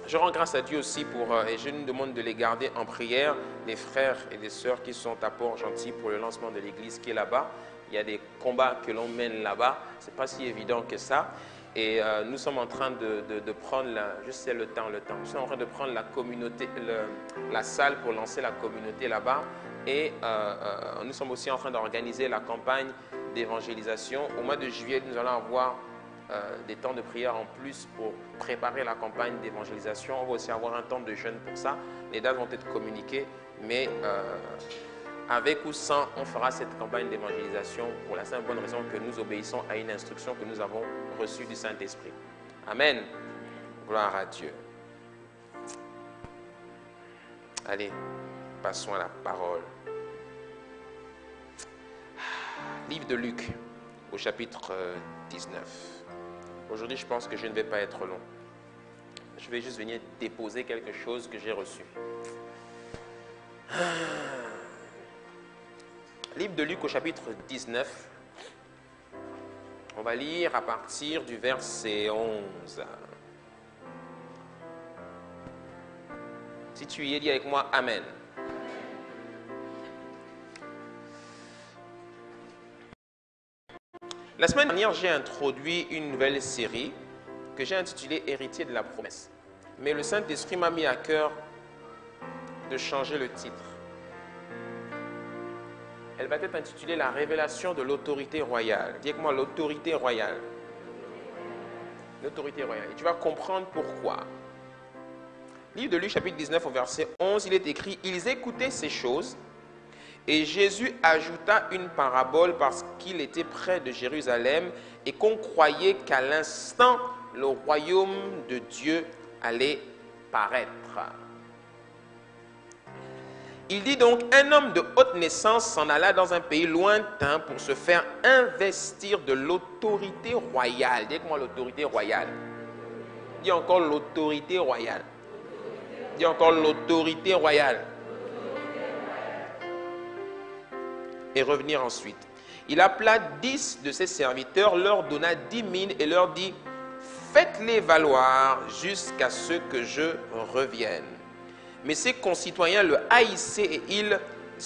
Je rends grâce à Dieu aussi et je nous demande de les garder en prière, les frères et les sœurs qui sont à Port-Gentil pour le lancement de l'église qui est là-bas. Il y a des combats que l'on mène là-bas, ce n'est pas si évident que ça. Et nous sommes en train de prendre, je sais le temps, nous sommes en train de prendre la communauté, la salle pour lancer la communauté là-bas. Et nous sommes aussi en train d'organiser la campagne d'évangélisation. Au mois de juillet, nous allons avoir des temps de prière en plus pour préparer la campagne d'évangélisation. On va aussi avoir un temps de jeûne pour ça. Les dates vont être communiquées, mais avec ou sans, on fera cette campagne d'évangélisation pour la simple bonne raison que nous obéissons à une instruction que nous avons reçue du Saint-Esprit. Amen. Gloire à Dieu. Allez, passons à la parole. Livre de Luc, au chapitre 19. Aujourd'hui, je pense que je ne vais pas être long. Je vais juste venir déposer quelque chose que j'ai reçu. Livre de Luc au chapitre 19. On va lire à partir du verset 11. Si tu y es, dis avec moi Amen. La semaine dernière, j'ai introduit une nouvelle série que j'ai intitulée Héritier de la promesse. Mais le Saint-Esprit m'a mis à cœur de changer le titre. Elle va être intitulée La révélation de l'autorité royale. Dis avec moi l'autorité royale. L'autorité royale. Et tu vas comprendre pourquoi. Livre de Luc, chapitre 19, au verset 11, il est écrit « Ils écoutaient ces choses. Et Jésus ajouta une parabole parce qu'il était près de Jérusalem et qu'on croyait qu'à l'instant, le royaume de Dieu allait paraître. Il dit donc, un homme de haute naissance s'en alla dans un pays lointain pour se faire investir de l'autorité royale. Dis-moi l'autorité royale. Dis encore l'autorité royale. Dis encore l'autorité royale. Et revenir ensuite. Il appela 10 de ses serviteurs, leur donna 10 000 et leur dit « Faites-les valoir jusqu'à ce que je revienne. » Mais ses concitoyens le haïssaient et ils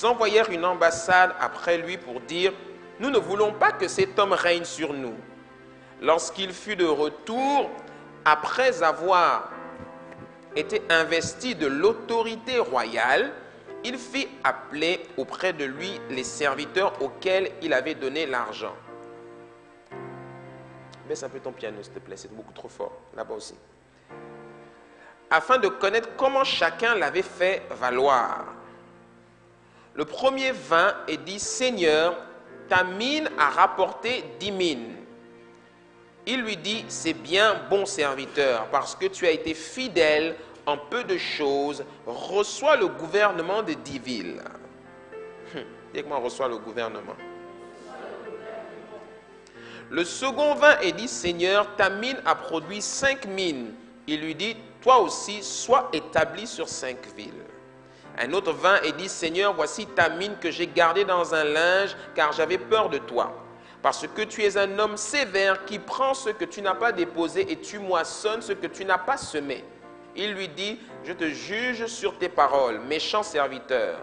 envoyèrent une ambassade après lui pour dire « Nous ne voulons pas que cet homme règne sur nous. » Lorsqu'il fut de retour, après avoir été investi de l'autorité royale, il fit appeler auprès de lui les serviteurs auxquels il avait donné l'argent. Baisse un peu ton piano, s'il te plaît, c'est beaucoup trop fort, là-bas aussi. Afin de connaître comment chacun l'avait fait valoir. Le premier vint et dit, « Seigneur, ta mine a rapporté 10 mines. » Il lui dit, « C'est bien, bon serviteur, parce que tu as été fidèle en peu de choses, reçois le gouvernement de 10 villes. » Dis-moi, reçois le gouvernement. Le second vint et dit, « Seigneur, ta mine a produit 5 mines. » Il lui dit, « Toi aussi, sois établi sur 5 villes. » Un autre vint et dit, « Seigneur, voici ta mine que j'ai gardée dans un linge, car j'avais peur de toi. Parce que tu es un homme sévère qui prend ce que tu n'as pas déposé et tu moissonnes ce que tu n'as pas semé. » Il lui dit, « Je te juge sur tes paroles, méchant serviteur.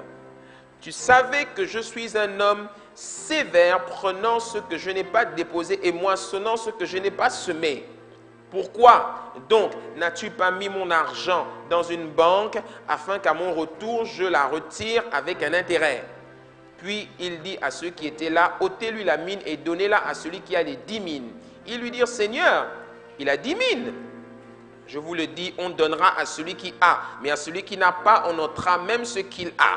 Tu savais que je suis un homme sévère, prenant ce que je n'ai pas déposé et moissonnant ce que je n'ai pas semé. Pourquoi donc n'as-tu pas mis mon argent dans une banque afin qu'à mon retour je la retire avec un intérêt? » Puis il dit à ceux qui étaient là, « Ôtez-lui la mine et donnez-la à celui qui a les 10 mines. » Ils lui dirent, « Seigneur, il a 10 mines. » Je vous le dis, on donnera à celui qui a, mais à celui qui n'a pas, on ôtera même ce qu'il a.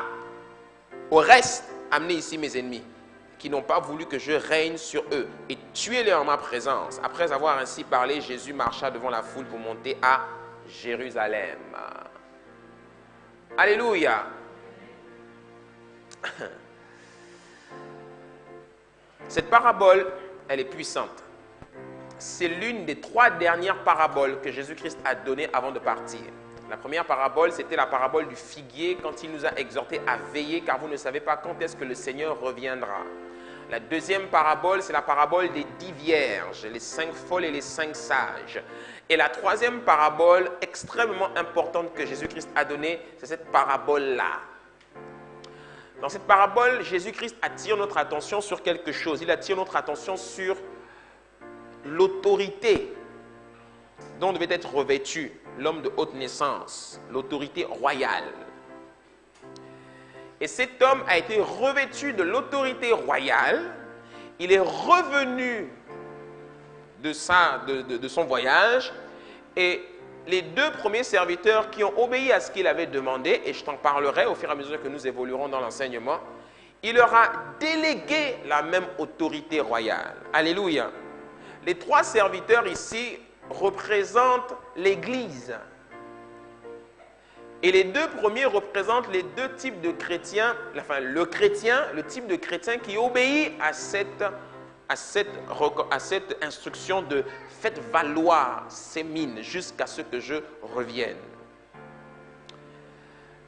Au reste, amenez ici mes ennemis, qui n'ont pas voulu que je règne sur eux, et tuez-les en ma présence. Après avoir ainsi parlé, Jésus marcha devant la foule pour monter à Jérusalem. Alléluia. Cette parabole, elle est puissante. C'est l'une des 3 dernières paraboles que Jésus-Christ a données avant de partir. La première parabole, c'était la parabole du figuier quand il nous a exhortés à veiller car vous ne savez pas quand est-ce que le Seigneur reviendra. La deuxième parabole, c'est la parabole des 10 vierges, les 5 folles et les 5 sages. Et la troisième parabole extrêmement importante que Jésus-Christ a donnée, c'est cette parabole-là. Dans cette parabole, Jésus-Christ attire notre attention sur quelque chose. Il attire notre attention sur l'autorité dont devait être revêtu l'homme de haute naissance, l'autorité royale. Et cet homme a été revêtu de l'autorité royale. Il est revenu de son voyage. Et les 2 premiers serviteurs qui ont obéi à ce qu'il avait demandé, et je t'en parlerai au fur et à mesure que nous évoluerons dans l'enseignement, il leur a délégué la même autorité royale. Alléluia. Les 3 serviteurs ici représentent l'Église. Et les 2 premiers représentent les 2 types de chrétiens, enfin le type de chrétien qui obéit à cette instruction de faites valoir ces mines jusqu'à ce que je revienne.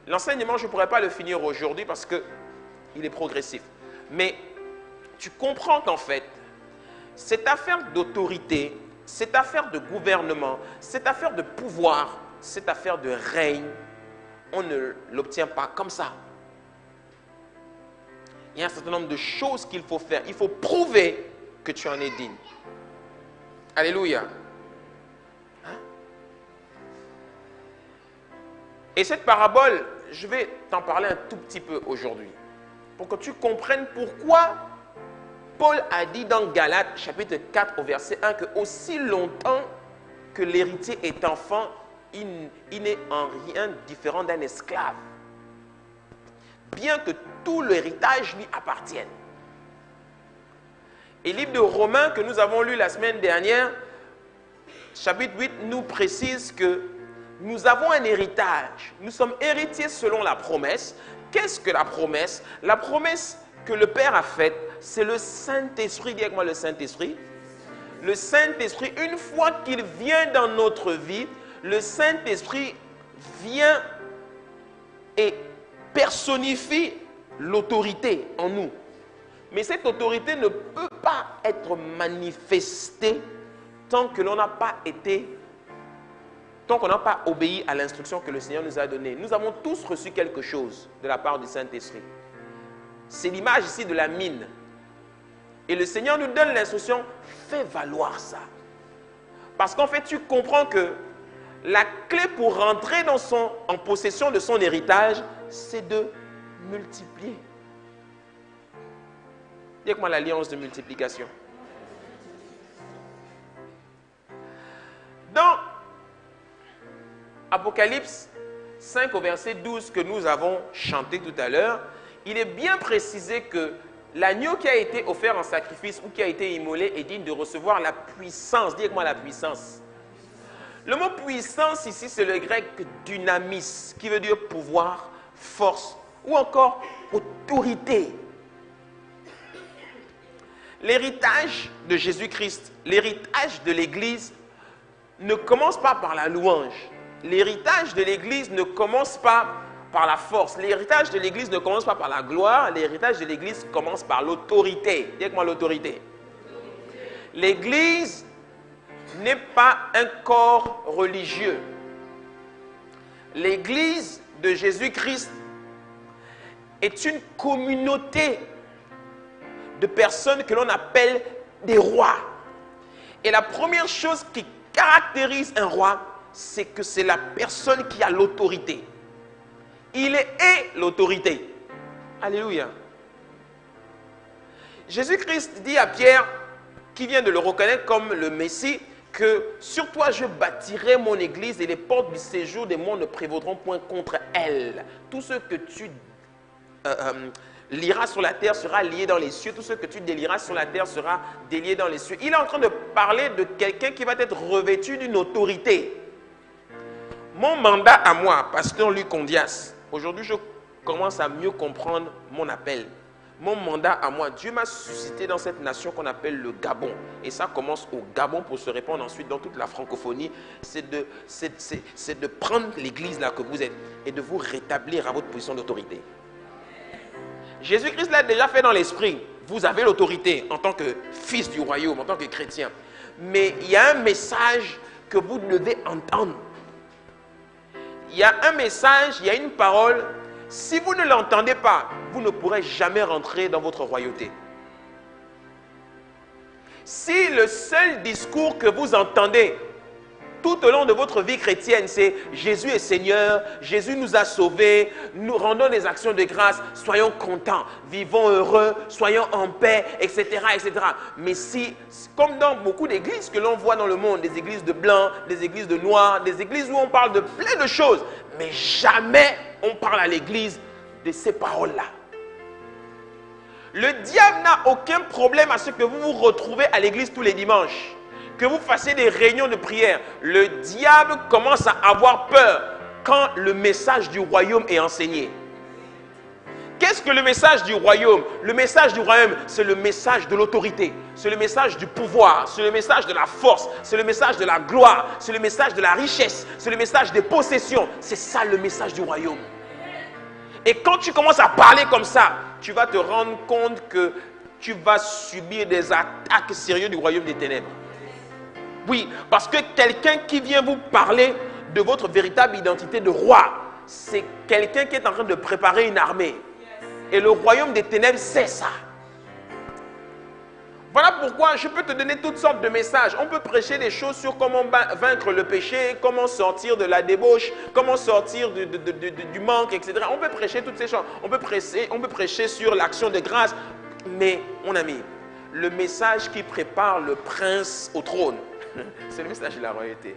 L'enseignement, je ne pourrais pas le finir aujourd'hui parce qu'il est progressif. Mais tu comprends qu'en fait, cette affaire d'autorité, cette affaire de gouvernement, cette affaire de pouvoir, cette affaire de règne, on ne l'obtient pas comme ça. Il y a un certain nombre de choses qu'il faut faire. Il faut prouver que tu en es digne. Alléluia. Hein? Et cette parabole, je vais t'en parler un tout petit peu aujourd'hui. Pour que tu comprennes pourquoi Paul a dit dans Galates chapitre 4 au verset 1 que aussi longtemps que l'héritier est enfant, il n'est en rien différent d'un esclave. Bien que tout l'héritage lui appartienne. Et le livre de Romains que nous avons lu la semaine dernière, chapitre 8, nous précise que nous avons un héritage. Nous sommes héritiers selon la promesse. Qu'est-ce que la promesse? La promesse que le Père a faite, c'est le Saint-Esprit. Dis avec moi le Saint-Esprit. Le Saint-Esprit, une fois qu'il vient dans notre vie, le Saint-Esprit vient et personnifie l'autorité en nous. Mais cette autorité ne peut pas être manifestée tant que l'on n'a pas obéi à l'instruction que le Seigneur nous a donnée. Nous avons tous reçu quelque chose de la part du Saint-Esprit. C'est l'image ici de la mine. Et le Seigneur nous donne l'instruction, fais valoir ça. Parce qu'en fait, tu comprends que la clé pour rentrer en possession de son héritage, c'est de multiplier. Dis avec moi l'alliance de multiplication. Dans Apocalypse 5 au verset 12 que nous avons chanté tout à l'heure, il est bien précisé que l'agneau qui a été offert en sacrifice ou qui a été immolé est digne de recevoir la puissance. Dis avec moi la puissance. Le mot puissance ici, c'est le grec dynamis, qui veut dire pouvoir, force ou encore autorité. L'héritage de Jésus-Christ, l'héritage de l'Église ne commence pas par la louange. L'héritage de l'Église ne commence pas par la force. L'héritage de l'Église ne commence pas par la gloire. L'héritage de l'Église commence par l'autorité. Dis avec moi l'autorité. L'Église n'est pas un corps religieux. L'Église de Jésus-Christ est une communauté de personnes que l'on appelle des rois. Et la première chose qui caractérise un roi, c'est que c'est la personne qui a l'autorité. Il est l'autorité. Alléluia. Jésus-Christ dit à Pierre, qui vient de le reconnaître comme le Messie, que sur toi je bâtirai mon église et les portes du séjour des morts ne prévaudront point contre elle. Tout ce que tu liras sur la terre sera lié dans les cieux. Tout ce que tu délieras sur la terre sera délié dans les cieux. Il est en train de parler de quelqu'un qui va être revêtu d'une autorité. Mon mandat à moi, pasteur Luc Ondias, aujourd'hui je commence à mieux comprendre mon appel. Mon mandat à moi, Dieu m'a suscité dans cette nation qu'on appelle le Gabon. Et ça commence au Gabon pour se répandre ensuite dans toute la francophonie. C'est de prendre l'église là que vous êtes et de vous rétablir à votre position d'autorité. Jésus-Christ l'a déjà fait dans l'esprit. vous avez l'autorité en tant que fils du royaume, en tant que chrétien. Mais il y a un message que vous devez entendre. Il y a un message, il y a une parole. Si vous ne l'entendez pas, vous ne pourrez jamais rentrer dans votre royauté. Si le seul discours que vous entendez tout au long de votre vie chrétienne, c'est Jésus est Seigneur, Jésus nous a sauvés, nous rendons des actions de grâce, soyons contents, vivons heureux, soyons en paix, etc., etc. Mais si, comme dans beaucoup d'églises que l'on voit dans le monde, des églises de blancs, des églises de noirs, des églises où on parle de plein de choses, mais jamais on parle à l'église de ces paroles-là. Le diable n'a aucun problème à ce que vous vous retrouvez à l'église tous les dimanches, que vous fassiez des réunions de prière. Le diable commence à avoir peur quand le message du royaume est enseigné. Qu'est-ce que le message du royaume? Le message du royaume, c'est le message de l'autorité, c'est le message du pouvoir, c'est le message de la force, c'est le message de la gloire, c'est le message de la richesse, c'est le message des possessions. C'est ça le message du royaume. Et quand tu commences à parler comme ça, tu vas te rendre compte que tu vas subir des attaques sérieuses du royaume des ténèbres. Oui, parce que quelqu'un qui vient vous parler de votre véritable identité de roi, c'est quelqu'un qui est en train de préparer une armée. Et le royaume des ténèbres, c'est ça. Voilà pourquoi je peux te donner toutes sortes de messages. On peut prêcher des choses sur comment vaincre le péché, comment sortir de la débauche, comment sortir du manque, etc. On peut prêcher toutes ces choses. On peut prêcher sur l'action de grâce. Mais, mon ami, le message qui prépare le prince au trône, c'est le message de la royauté.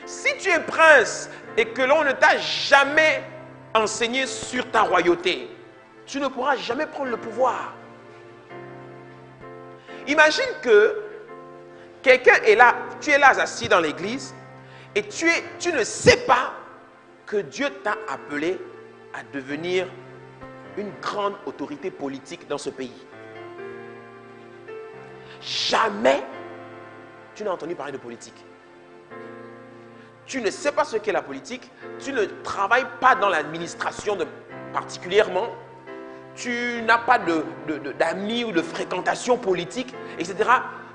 Si tu es prince et que l'on ne t'a jamais enseigné sur ta royauté, tu ne pourras jamais prendre le pouvoir. Imagine que quelqu'un est là, tu es là assis dans l'église et tu ne sais pas que Dieu t'a appelé à devenir une grande autorité politique dans ce pays. Jamais tu n'as entendu parler de politique. Tu ne sais pas ce qu'est la politique, tu ne travailles pas dans l'administration particulièrement, tu n'as pas d'amis ou de fréquentation politique, etc.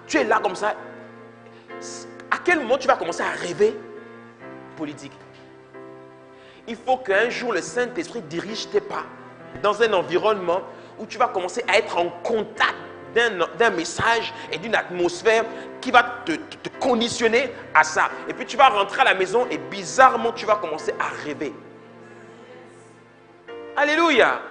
Tu es là comme ça. À quel moment tu vas commencer à rêver politique? Il faut qu'un jour le Saint-Esprit dirige tes pas dans un environnement où tu vas commencer à être en contact d'un message et d'une atmosphère qui va te conditionner à ça. Et puis tu vas rentrer à la maison et bizarrement tu vas commencer à rêver. Alléluia.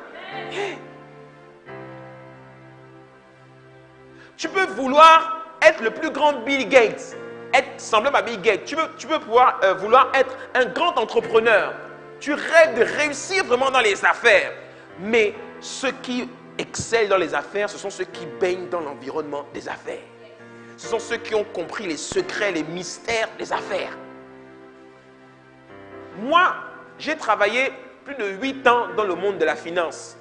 Tu peux vouloir être le plus grand Bill Gates, être semblable à Bill Gates. Tu peux vouloir être un grand entrepreneur. Tu rêves de réussir vraiment dans les affaires. Mais ceux qui excellent dans les affaires, ce sont ceux qui baignent dans l'environnement des affaires. Ce sont ceux qui ont compris les secrets, les mystères des affaires. Moi, j'ai travaillé plus de 8 ans dans le monde de la finance.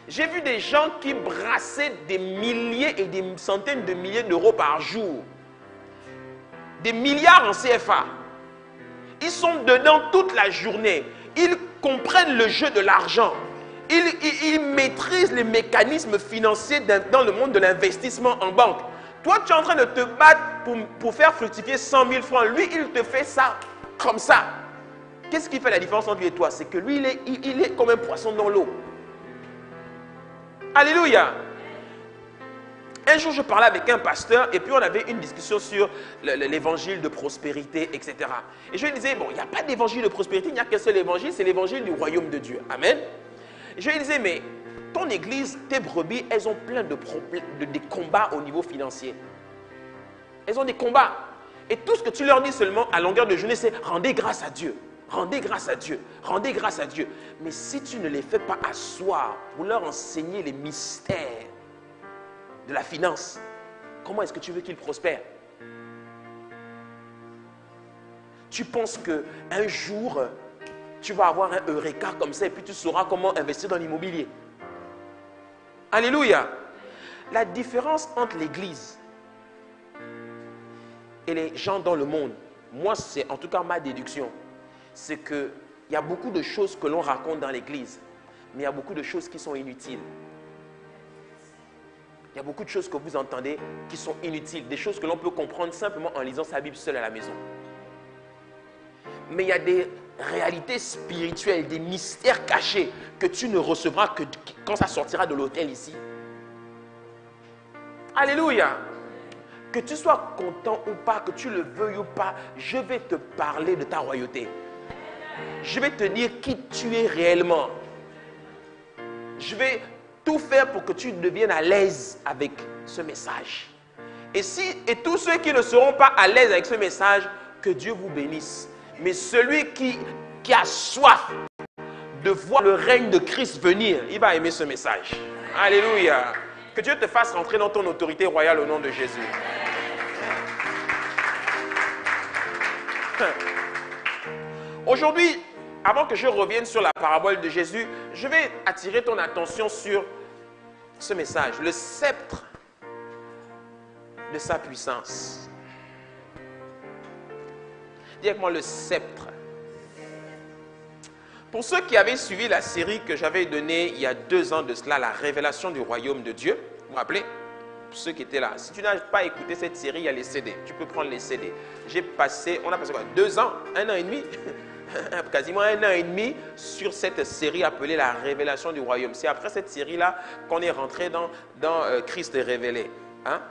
J'ai vu des gens qui brassaient des milliers et des centaines de milliers d'euros par jour. Des milliards en CFA. Ils sont dedans toute la journée. Ils comprennent le jeu de l'argent. Ils maîtrisent les mécanismes financiers dans le monde de l'investissement en banque. Toi, tu es en train de te battre pour faire fructifier 100 000 francs. Lui, il te fait ça comme ça. Qu'est-ce qui fait la différence entre lui et toi? C'est que lui, il est comme un poisson dans l'eau. Alléluia. Un jour, je parlais avec un pasteur et puis on avait une discussion sur l'évangile de prospérité, etc. Et je lui disais, bon, il n'y a pas d'évangile de prospérité, il n'y a qu'un seul évangile, c'est l'évangile du royaume de Dieu. Amen. Et je lui disais, mais ton église, tes brebis, elles ont plein de problèmes, des combats au niveau financier. Elles ont des combats. Et tout ce que tu leur dis seulement à longueur de journée, c'est rendez grâce à Dieu. Rendez grâce à Dieu. Rendez grâce à Dieu. Mais si tu ne les fais pas asseoir pour leur enseigner les mystères de la finance, comment est-ce que tu veux qu'ils prospèrent? Tu penses qu'un jour, tu vas avoir un eureka comme ça et puis tu sauras comment investir dans l'immobilier. Alléluia. La différence entre l'église et les gens dans le monde, moi c'est en tout cas ma déduction, c'est qu'il y a beaucoup de choses que l'on raconte dans l'église. Mais il y a beaucoup de choses qui sont inutiles. Il y a beaucoup de choses que vous entendez qui sont inutiles. Des choses que l'on peut comprendre simplement en lisant sa Bible seule à la maison. Mais il y a des réalités spirituelles, des mystères cachés que tu ne recevras que quand ça sortira de l'autel ici. Alléluia. Que tu sois content ou pas, que tu le veuilles ou pas, je vais te parler de ta royauté. Je vais te dire qui tu es réellement. Je vais tout faire pour que tu deviennes à l'aise avec ce message. Et tous ceux qui ne seront pas à l'aise avec ce message, que Dieu vous bénisse. Mais celui qui a soif de voir le règne de Christ venir, il va aimer ce message. Alléluia. Que Dieu te fasse rentrer dans ton autorité royale au nom de Jésus. Aujourd'hui, avant que je revienne sur la parabole de Jésus, je vais attirer ton attention sur ce message, le sceptre de sa puissance. Dis avec moi le sceptre. Pour ceux qui avaient suivi la série que j'avais donnée il y a 2 ans de cela, la révélation du royaume de Dieu, vous vous rappelez? Pour ceux qui étaient là, si tu n'as pas écouté cette série, il y a les CD, tu peux prendre les CD. On a passé quoi? 2 ans, 1 an et demi quasiment 1 an et demi sur cette série appelée la révélation du royaume. C'est après cette série-là qu'on est rentré dans Christ est révélé. Hein?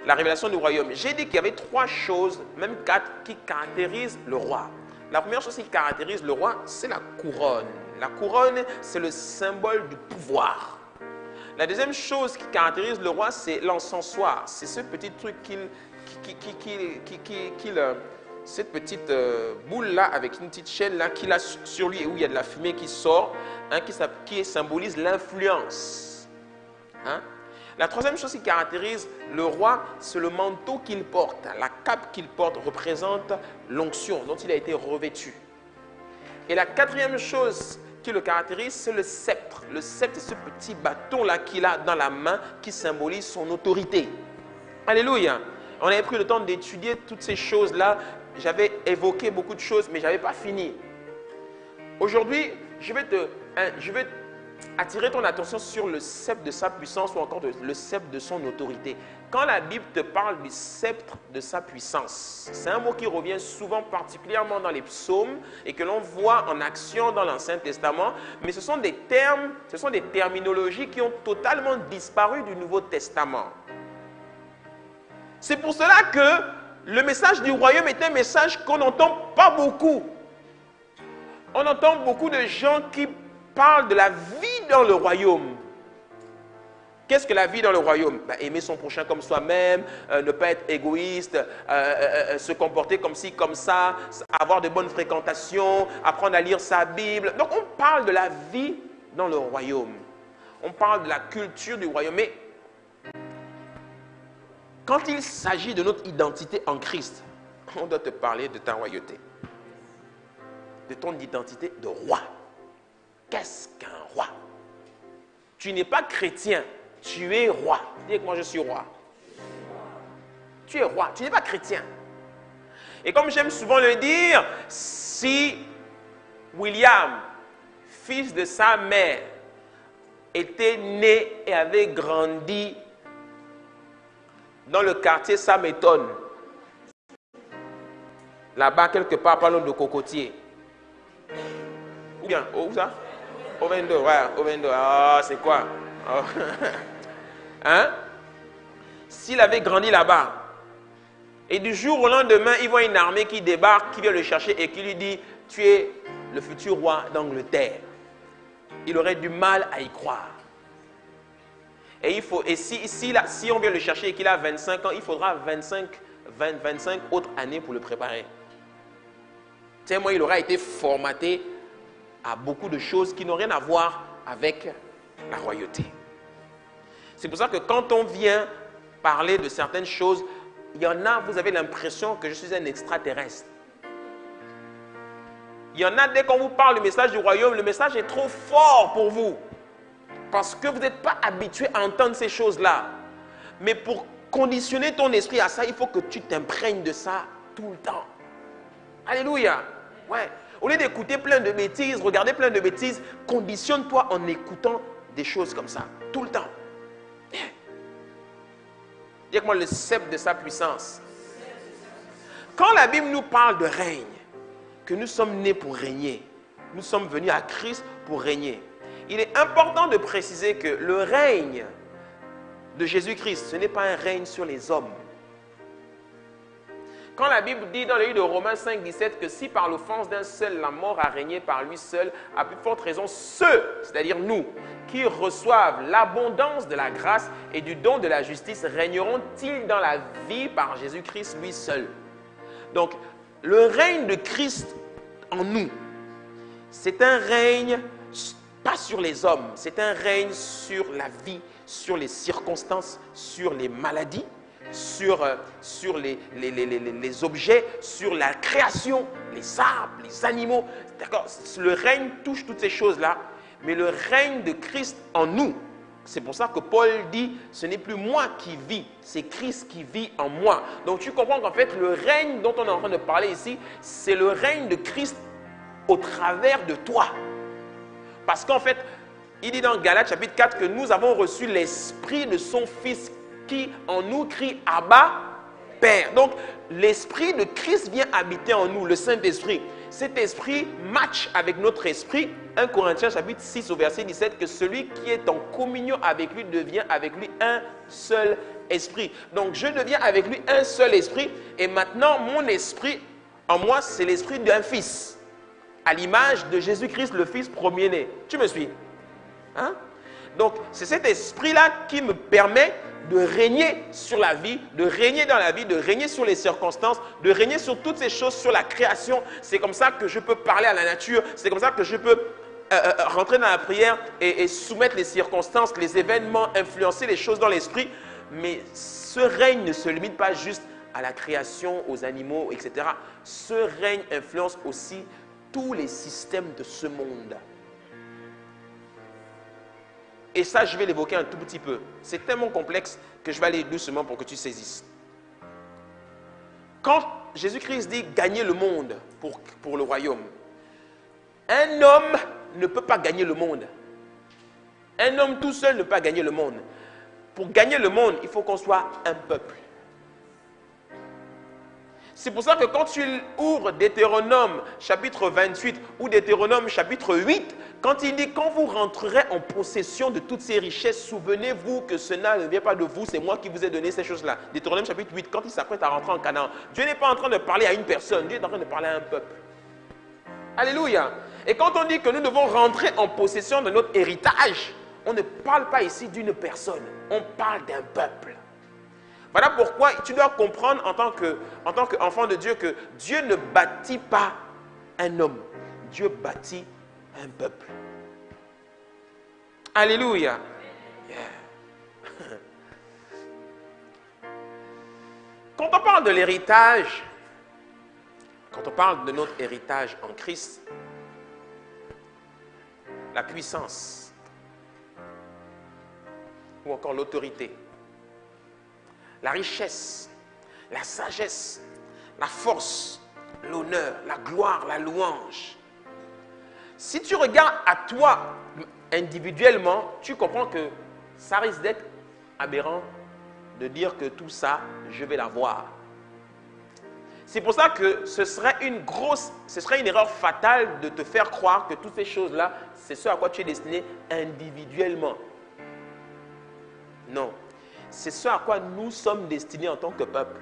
La révélation du royaume. J'ai dit qu'il y avait 3 choses, même 4, qui caractérisent le roi. La première chose qui caractérise le roi, c'est la couronne. La couronne, c'est le symbole du pouvoir. La deuxième chose qui caractérise le roi, c'est l'encensoir. C'est ce petit truc cette petite boule-là, avec une petite chaîne-là qu'il a sur lui et où il y a de la fumée qui sort, hein, qui symbolise l'influence. Hein? La troisième chose qui caractérise le roi, c'est le manteau qu'il porte. La cape qu'il porte représente l'onction dont il a été revêtu. Et la quatrième chose qui le caractérise, c'est le sceptre. Le sceptre, c'est ce petit bâton-là qu'il a dans la main qui symbolise son autorité. Alléluia. On avait pris le temps d'étudier toutes ces choses-là. J'avais évoqué beaucoup de choses, mais je n'avais pas fini. Aujourd'hui, je vais attirer ton attention sur le sceptre de sa puissance ou encore le sceptre de son autorité. Quand la Bible te parle du sceptre de sa puissance, c'est un mot qui revient souvent particulièrement dans les psaumes et que l'on voit en action dans l'Ancien Testament, mais ce sont des termes, ce sont des terminologies qui ont totalement disparu du Nouveau Testament. C'est pour cela que le message du royaume est un message qu'on n'entend pas beaucoup. On entend beaucoup de gens qui parlent de la vie dans le royaume. Qu'est-ce que la vie dans le royaume? Aimer son prochain comme soi-même, ne pas être égoïste, se comporter comme ci, comme ça, avoir de bonnes fréquentations, apprendre à lire sa Bible. Donc on parle de la vie dans le royaume. On parle de la culture du royaume. Mais quand il s'agit de notre identité en Christ, on doit te parler de ta royauté, de ton identité de roi. Qu'est-ce qu'un roi? Tu n'es pas chrétien, tu es roi. Dis que moi je suis roi. Tu es roi, tu n'es pas chrétien. Et comme j'aime souvent le dire, si William, fils de sa mère, était né et avait grandi dans le quartier, ça m'étonne. Là-bas, quelque part, parlons de cocotier. Ou bien, où ça? Au 22, ouais, au 22. Ah, c'est quoi? Oh. Hein? S'il avait grandi là-bas, et du jour au lendemain, il voit une armée qui débarque, qui vient le chercher et qui lui dit, tu es le futur roi d'Angleterre. Il aurait du mal à y croire. Et si on vient le chercher et qu'il a 25 ans, il faudra 25 autres années pour le préparer. Tellement il aura été formaté à beaucoup de choses qui n'ont rien à voir avec la royauté. C'est pour ça que quand on vient parler de certaines choses, il y en a, vous avez l'impression que je suis un extraterrestre. Il y en a, dès qu'on vous parle du message du royaume, le message est trop fort pour vous. Parce que vous n'êtes pas habitué à entendre ces choses-là. Mais pour conditionner ton esprit à ça, il faut que tu t'imprègnes de ça tout le temps. Alléluia. Ouais. Au lieu d'écouter plein de bêtises, regarder plein de bêtises, conditionne-toi en écoutant des choses comme ça, tout le temps. Dis avec moi le sceptre de sa puissance. Quand la Bible nous parle de règne, que nous sommes nés pour régner, nous sommes venus à Christ pour régner. Il est important de préciser que le règne de Jésus-Christ, ce n'est pas un règne sur les hommes. Quand la Bible dit dans le livre de Romains 5, 17 que si par l'offense d'un seul la mort a régné par lui seul, à plus forte raison ceux, c'est-à-dire nous, qui reçoivent l'abondance de la grâce et du don de la justice, régneront-ils dans la vie par Jésus-Christ lui seul. Donc, le règne de Christ en nous, c'est un règne pas sur les hommes, c'est un règne sur la vie, sur les circonstances, sur les maladies, sur les objets, sur la création, les arbres, les animaux. D'accord? Le règne touche toutes ces choses-là, mais le règne de Christ en nous, c'est pour ça que Paul dit, ce n'est plus moi qui vis, c'est Christ qui vit en moi. Donc tu comprends qu'en fait, le règne dont on est en train de parler ici, c'est le règne de Christ au travers de toi. Parce qu'en fait, il dit dans Galates chapitre 4 que nous avons reçu l'esprit de son Fils qui en nous crie « Abba, Père ». Donc, l'esprit de Christ vient habiter en nous, le Saint-Esprit. Cet esprit match avec notre esprit. 1 Corinthiens chapitre 6 au verset 17, que celui qui est en communion avec lui devient avec lui un seul esprit. Donc, je deviens avec lui un seul esprit. Et maintenant, mon esprit en moi, c'est l'esprit d'un fils. À l'image de Jésus-Christ, le Fils premier-né. Tu me suis? Hein? Donc, c'est cet esprit-là qui me permet de régner sur la vie, de régner dans la vie, de régner sur les circonstances, de régner sur toutes ces choses, sur la création. C'est comme ça que je peux parler à la nature, c'est comme ça que je peux rentrer dans la prière et soumettre les circonstances, les événements, influencer les choses dans l'esprit. Mais ce règne ne se limite pas juste à la création, aux animaux, etc. Ce règne influence aussi tous les systèmes de ce monde. Et ça, je vais l'évoquer un tout petit peu. C'est tellement complexe que je vais aller doucement pour que tu saisisses. Quand Jésus-Christ dit « gagner le monde pour le royaume », un homme ne peut pas gagner le monde. Un homme tout seul ne peut pas gagner le monde. Pour gagner le monde, il faut qu'on soit un peuple. C'est pour ça que quand tu ouvres Deutéronome chapitre 28 ou Deutéronome chapitre 8, quand il dit « Quand vous rentrerez en possession de toutes ces richesses, souvenez-vous que cela ne vient pas de vous, c'est moi qui vous ai donné ces choses-là. » Deutéronome chapitre 8, quand il s'apprête à rentrer en Canaan, Dieu n'est pas en train de parler à une personne, Dieu est en train de parler à un peuple. Alléluia. Et quand on dit que nous devons rentrer en possession de notre héritage, on ne parle pas ici d'une personne, on parle d'un peuple. Voilà pourquoi tu dois comprendre en tant qu'enfant de Dieu que Dieu ne bâtit pas un homme. Dieu bâtit un peuple. Alléluia. Yeah. Quand on parle de l'héritage, quand on parle de notre héritage en Christ, la puissance ou encore l'autorité, la richesse, la sagesse, la force, l'honneur, la gloire, la louange. Si tu regardes à toi individuellement, tu comprends que ça risque d'être aberrant de dire que tout ça, je vais l'avoir. C'est pour ça que ce serait une erreur fatale de te faire croire que toutes ces choses-là, c'est ce à quoi tu es destiné individuellement. Non. C'est ce à quoi nous sommes destinés en tant que peuple.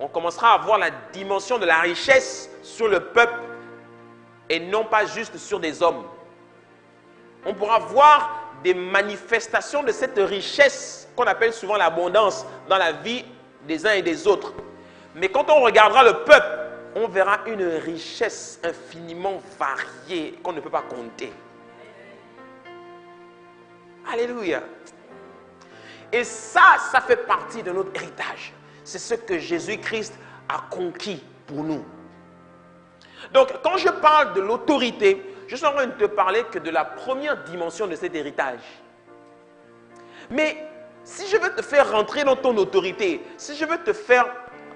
On commencera à voir la dimension de la richesse sur le peuple et non pas juste sur des hommes. On pourra voir des manifestations de cette richesse qu'on appelle souvent l'abondance dans la vie des uns et des autres. Mais quand on regardera le peuple, on verra une richesse infiniment variée qu'on ne peut pas compter. Alléluia. Et ça fait partie de notre héritage. C'est ce que Jésus-Christ a conquis pour nous. Donc, quand je parle de l'autorité, je suis en train de te parler que de la première dimension de cet héritage. Mais si je veux te faire rentrer dans ton autorité, si je veux te faire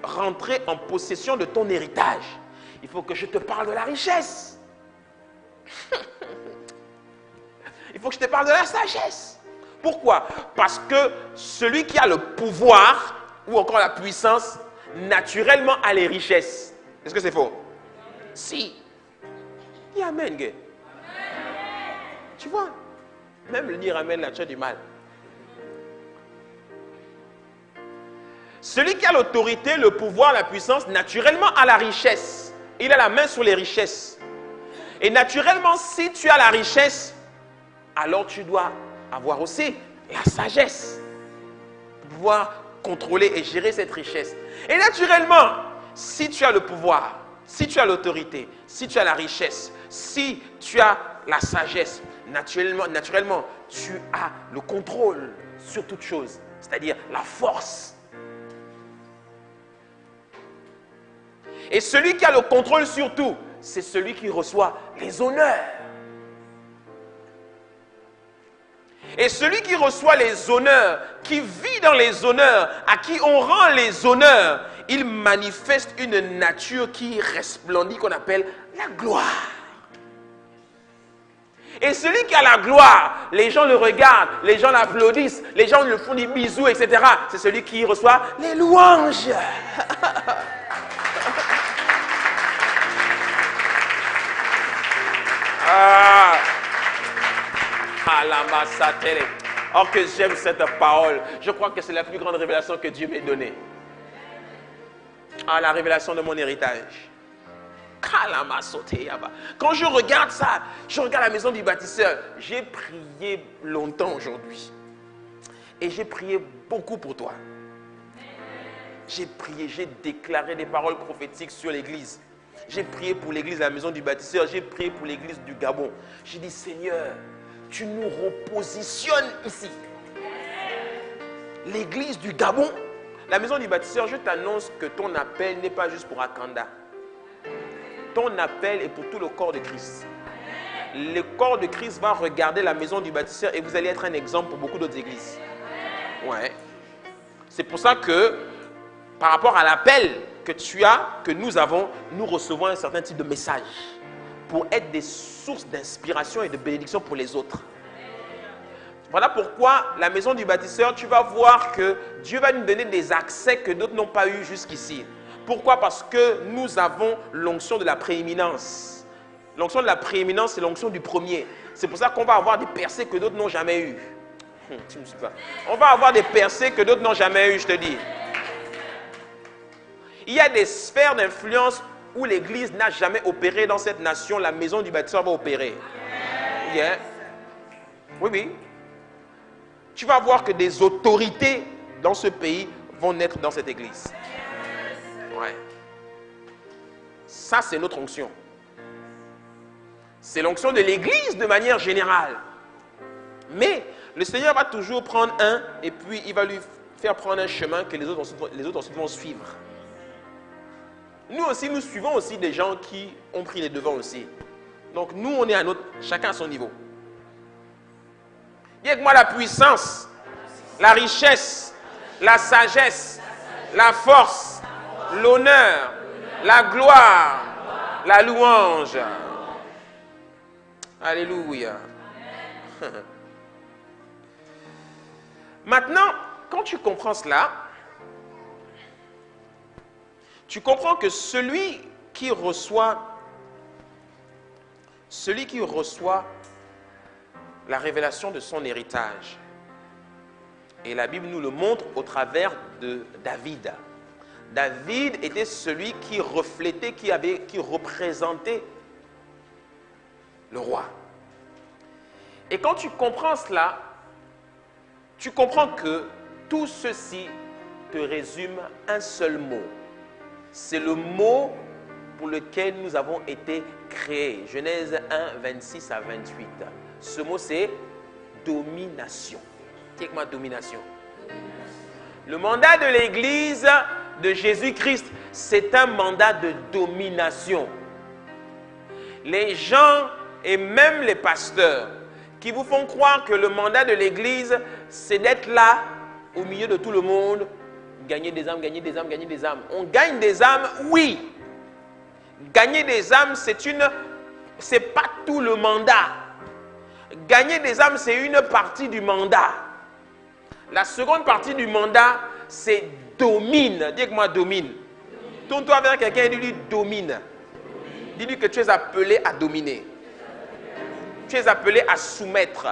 rentrer en possession de ton héritage, il faut que je te parle de la richesse. Il faut que je te parle de la sagesse. Pourquoi? Parce que celui qui a le pouvoir ou encore la puissance, naturellement a les richesses. Est-ce que c'est faux? Si. Dis amen, gars. Tu vois, même le dire amen, là, tu as du mal. Celui qui a l'autorité, le pouvoir, la puissance, naturellement a la richesse. Il a la main sur les richesses. Et naturellement, si tu as la richesse, alors tu dois avoir aussi la sagesse pour pouvoir contrôler et gérer cette richesse. Et naturellement, si tu as le pouvoir, si tu as l'autorité, si tu as la richesse, si tu as la sagesse, naturellement, tu as le contrôle sur toute chose, c'est-à-dire la force. Et celui qui a le contrôle sur tout, c'est celui qui reçoit les honneurs. Et celui qui reçoit les honneurs, qui vit dans les honneurs, à qui on rend les honneurs, il manifeste une nature qui resplendit, qu'on appelle la gloire. Et celui qui a la gloire, les gens le regardent, les gens l'applaudissent, les gens lui font des bisous, etc. C'est celui qui reçoit les louanges. Oh, que j'aime cette parole. Je crois que c'est la plus grande révélation que Dieu m'ait donnée. La révélation de mon héritage. Quand je regarde ça, je regarde la maison du bâtisseur. J'ai prié longtemps aujourd'hui. Et j'ai prié beaucoup pour toi. J'ai prié, j'ai déclaré des paroles prophétiques sur l'église. J'ai prié pour l'église de la maison du bâtisseur. J'ai prié pour l'église du Gabon. J'ai dit, Seigneur, tu nous repositionnes ici. L'église du Gabon, la maison du bâtisseur, je t'annonce que ton appel n'est pas juste pour Akanda. Ton appel est pour tout le corps de Christ. Le corps de Christ va regarder la maison du bâtisseur et vous allez être un exemple pour beaucoup d'autres églises. Ouais. C'est pour ça que, par rapport à l'appel que tu as, que nous avons, nous recevons un certain type de message pour être des sources d'inspiration et de bénédiction pour les autres. Voilà pourquoi la maison du bâtisseur, tu vas voir que Dieu va nous donner des accès que d'autres n'ont pas eu jusqu'ici. Pourquoi? Parce que nous avons l'onction de la prééminence. L'onction de la prééminence, c'est l'onction du premier. C'est pour ça qu'on va avoir des percées que d'autres n'ont jamais eues. Tu me suis pas. On va avoir des percées que d'autres n'ont jamais eues, je te dis. Il y a des sphères d'influence où l'Église n'a jamais opéré dans cette nation. La maison du bâtisseur va opérer. Yeah. Oui, oui. Tu vas voir que des autorités dans ce pays vont naître dans cette église. Ouais. Ça, c'est notre onction. C'est l'onction de l'église de manière générale. Mais le Seigneur va toujours prendre un et puis il va lui faire prendre un chemin que les autres ensuite vont suivre. Nous aussi, nous suivons aussi des gens qui ont pris les devants aussi. Donc nous, on est à notre, chacun à son niveau. Dis avec moi la puissance, la richesse, la sagesse, la force, l'honneur, la gloire, la louange. Alléluia. Maintenant, quand tu comprends cela, tu comprends que celui qui reçoit la révélation de son héritage, et la Bible nous le montre au travers de David. David était celui qui reflétait, qui représentait le roi. Et quand tu comprends cela, tu comprends que tout ceci te résume un seul mot. C'est le mot pour lequel nous avons été créés. Genèse 1, 26 à 28. Ce mot, c'est domination. Dis avec moi, domination. Le mandat de l'Église de Jésus-Christ, c'est un mandat de domination. Les gens et même les pasteurs qui vous font croire que le mandat de l'Église, c'est d'être là, au milieu de tout le monde, gagner des âmes, gagner des âmes, gagner des âmes. On gagne des âmes, oui. Gagner des âmes, c'est pas tout le mandat. Gagner des âmes, c'est une partie du mandat. La seconde partie du mandat, c'est domine. Dis-moi domine. Tourne-toi vers quelqu'un et dis-lui domine. Dis-lui que tu es appelé à dominer. Tu es appelé à soumettre.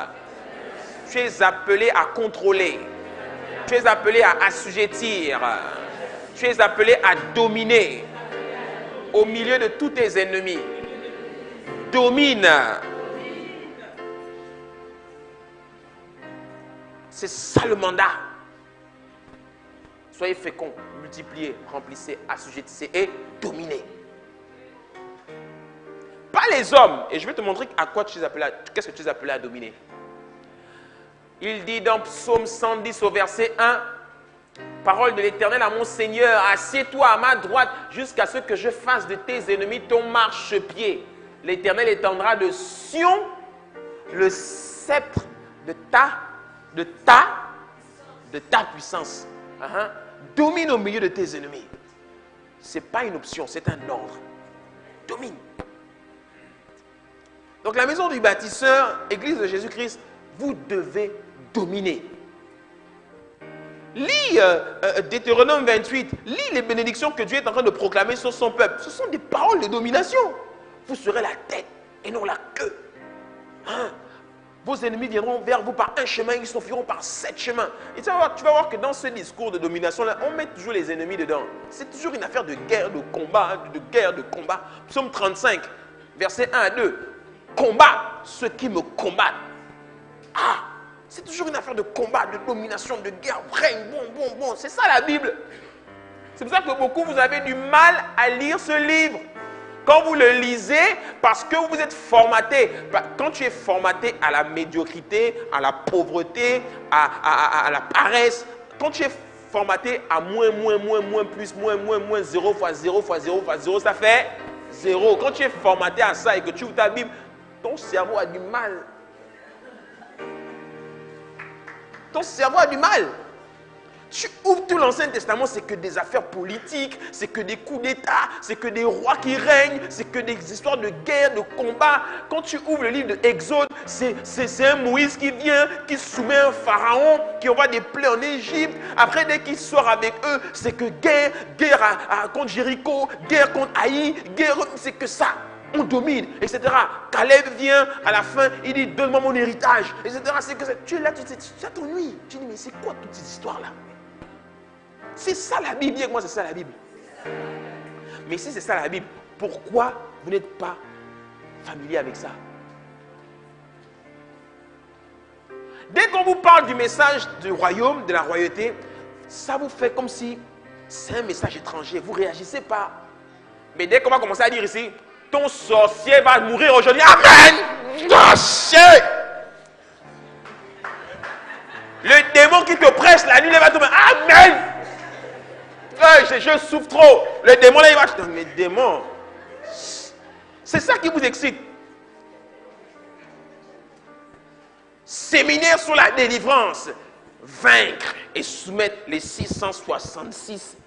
Tu es appelé à contrôler. Tu es appelé à assujettir. Tu es appelé à dominer au milieu de tous tes ennemis. Domine. C'est ça le mandat. Soyez féconds, multipliez, remplissez, assujettissez et dominez. Pas les hommes. Et je vais te montrer à quoi tu es appelé qu'est-ce que tu es appelé à dominer. Il dit dans Psaume 110 au verset 1, parole de l'Éternel à mon Seigneur, assieds-toi à ma droite jusqu'à ce que je fasse de tes ennemis ton marchepied. L'Éternel étendra de Sion le sceptre de ta puissance. Domine au milieu de tes ennemis. Ce n'est pas une option, c'est un ordre. Domine. Donc la maison du bâtisseur, Église de Jésus-Christ, vous devez dominer. Lis Deutéronome 28, lis les bénédictions que Dieu est en train de proclamer sur son peuple. Ce sont des paroles de domination. Vous serez la tête et non la queue. Vos ennemis viendront vers vous par un chemin, ils s'enfuiront par 7 chemins. Et tu vas voir que dans ce discours de domination-là, on met toujours les ennemis dedans. C'est toujours une affaire de guerre, de combat, de guerre, de combat. Psaume 35, versets 1 à 2. Combat ceux qui me combattent. C'est toujours une affaire de combat, de domination, de guerre, règne, bon. C'est ça la Bible. C'est pour ça que beaucoup, vous avez du mal à lire ce livre. Quand vous le lisez, parce que vous êtes formaté. Quand tu es formaté à la médiocrité, à la pauvreté, à la paresse, quand tu es formaté à moins, plus, moins, 0 fois 0 fois 0 fois 0, ça fait 0. Quand tu es formaté à ça et que tu ouvres ta Bible, ton cerveau a du mal. Ton cerveau a du mal. Tu ouvres tout l'Ancien Testament, c'est que des affaires politiques, c'est que des coups d'État, c'est que des rois qui règnent, c'est que des histoires de guerre, de combat. Quand tu ouvres le livre de Exode, c'est un Moïse qui vient, qui soumet un pharaon, qui envoie des plaies en Égypte. Après, dès qu'il sort avec eux, c'est que guerre contre Jéricho, guerre contre Haï, guerre, c'est que ça. On domine, etc. Caleb vient à la fin, il dit donne-moi mon héritage, etc. C'est que ça. Tu es là, ça t'ennuie. Tu dis mais c'est quoi toutes ces histoires-là? C'est ça la Bible, dis moi c'est ça la Bible. Mais si c'est ça la Bible, pourquoi vous n'êtes pas familier avec ça? Dès qu'on vous parle du message du royaume, de la royauté, ça vous fait comme si c'est un message étranger. Vous ne réagissez pas. Mais dès qu'on va commencer à dire ici, ton sorcier va mourir aujourd'hui. Amen. Sorcier. Le démon qui te presse la nuit, il va tomber. Amen. Je souffre trop. Le démon là, il va. Mais démon. C'est ça qui vous excite. Séminaire sur la délivrance. Vaincre et soumettre les 666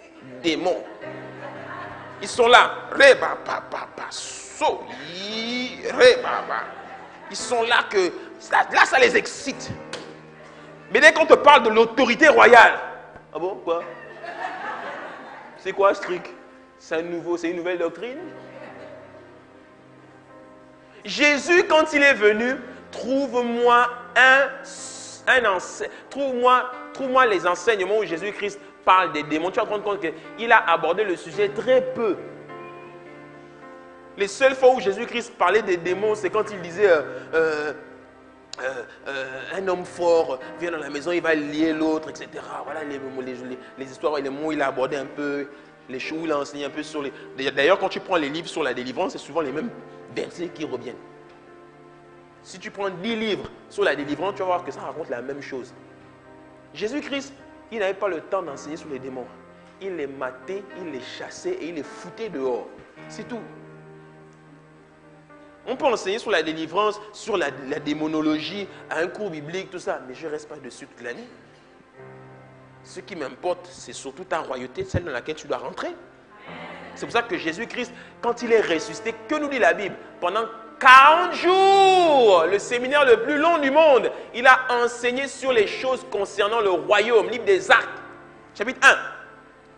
démons. Ils sont là. Ils sont là que... Là, ça les excite. Mais dès qu'on te parle de l'autorité royale... Ah bon, quoi? C'est quoi ce truc? C'est une nouvelle doctrine? Jésus, quand il est venu, trouve-moi trouve-moi les enseignements où Jésus-Christ parle des démons. Tu vas te rendre compte qu'il a abordé le sujet très peu. Les seules fois où Jésus-Christ parlait des démons, c'est quand il disait un homme fort vient dans la maison, il va lier l'autre, etc. Voilà les histoires et les mots, il a abordé un peu, les choses, il a enseigné un peu sur les... D'ailleurs, quand tu prends les livres sur la délivrance, c'est souvent les mêmes versets qui reviennent. Si tu prends 10 livres sur la délivrance, tu vas voir que ça raconte la même chose. Jésus-Christ, il n'avait pas le temps d'enseigner sur les démons. Il les matait, il les chassait et il les foutait dehors. C'est tout. On peut enseigner sur la délivrance, sur la démonologie, à un cours biblique, tout ça. Mais je ne reste pas dessus toute l'année. Ce qui m'importe, c'est surtout ta royauté, celle dans laquelle tu dois rentrer. C'est pour ça que Jésus-Christ, quand il est ressuscité, que nous dit la Bible? Pendant 40 jours, le séminaire le plus long du monde, il a enseigné sur les choses concernant le royaume, livre des Actes, chapitre 1.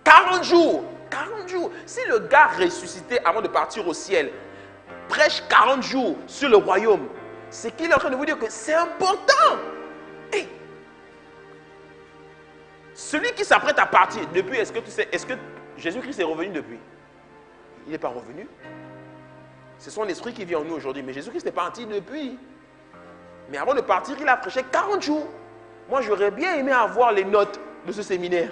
40 jours, 40 jours. Si le gars ressuscité avant de partir au ciel prêche 40 jours sur le royaume, c'est qu'il est en train de vous dire que c'est important. Hey. Celui qui s'apprête à partir, depuis, est-ce que Jésus-Christ est revenu depuis? Il n'est pas revenu. C'est son esprit qui vit en nous aujourd'hui. Mais Jésus-Christ n'est pas parti depuis. Mais avant de partir, il a prêché 40 jours. Moi, j'aurais bien aimé avoir les notes de ce séminaire.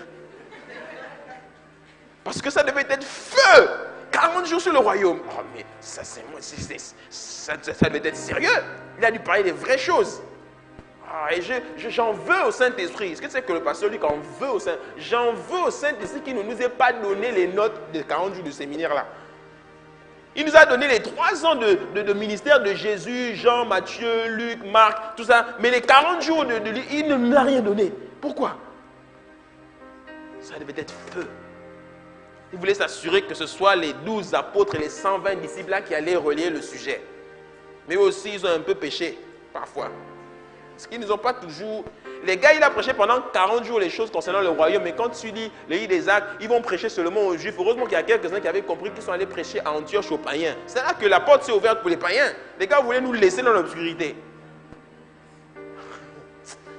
Parce que ça devait être feu. 40 jours sur le royaume. Oh, mais ça devait être sérieux. Il a dû parler des vraies choses. Ah, et j'en veux au Saint-Esprit. Est-ce que tu sais que le pasteur dit qu'on veut au Saint-Esprit? J'en veux au Saint-Esprit qui ne nous ait pas donné les notes des 40 jours du séminaire là. Il nous a donné les 3 ans de ministère de Jésus, Jean, Matthieu, Luc, Marc, tout ça. Mais les 40 jours de lui, il ne nous a rien donné. Pourquoi? Ça devait être feu. Il voulait s'assurer que ce soit les 12 apôtres et les 120 disciples là qui allaient relayer le sujet. Mais aussi, ils ont un peu péché, parfois. Parce qu'ils ne ont pas toujours... Les gars, il a prêché pendant 40 jours les choses concernant le royaume. Mais quand tu lis le livre des Actes, ils vont prêcher seulement aux Juifs. Heureusement qu'il y a quelques-uns qui avaient compris qu'ils sont allés prêcher à Antioche aux païens. C'est là que la porte s'est ouverte pour les païens. Les gars voulaient nous laisser dans l'obscurité.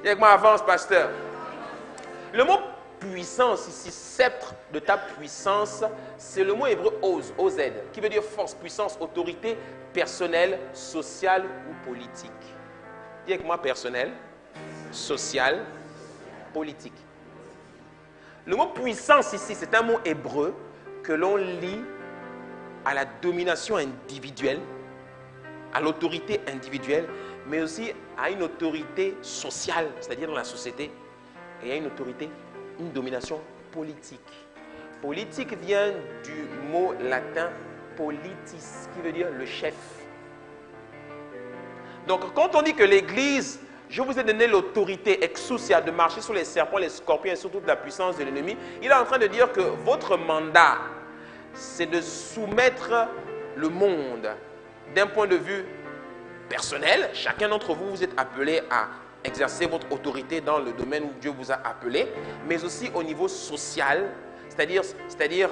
Et avec moi, avance, pasteur. Le mot puissance ici, sceptre de ta puissance, c'est le mot hébreu OZ, qui veut dire force, puissance, autorité personnelle, sociale ou politique. Dis avec moi personnel, social, politique. Le mot puissance ici, c'est un mot hébreu que l'on lie à la domination individuelle, à l'autorité individuelle, mais aussi à une autorité sociale, c'est-à-dire dans la société, et à une autorité, une domination politique. Politique vient du mot latin politis, qui veut dire le chef. Donc, quand on dit que l'Église, je vous ai donné l'autorité exousia de marcher sur les serpents, les scorpions et sur toute la puissance de l'ennemi, il est en train de dire que votre mandat, c'est de soumettre le monde d'un point de vue personnel. Chacun d'entre vous, vous êtes appelé à exercer votre autorité dans le domaine où Dieu vous a appelé, mais aussi au niveau social, c'est-à-dire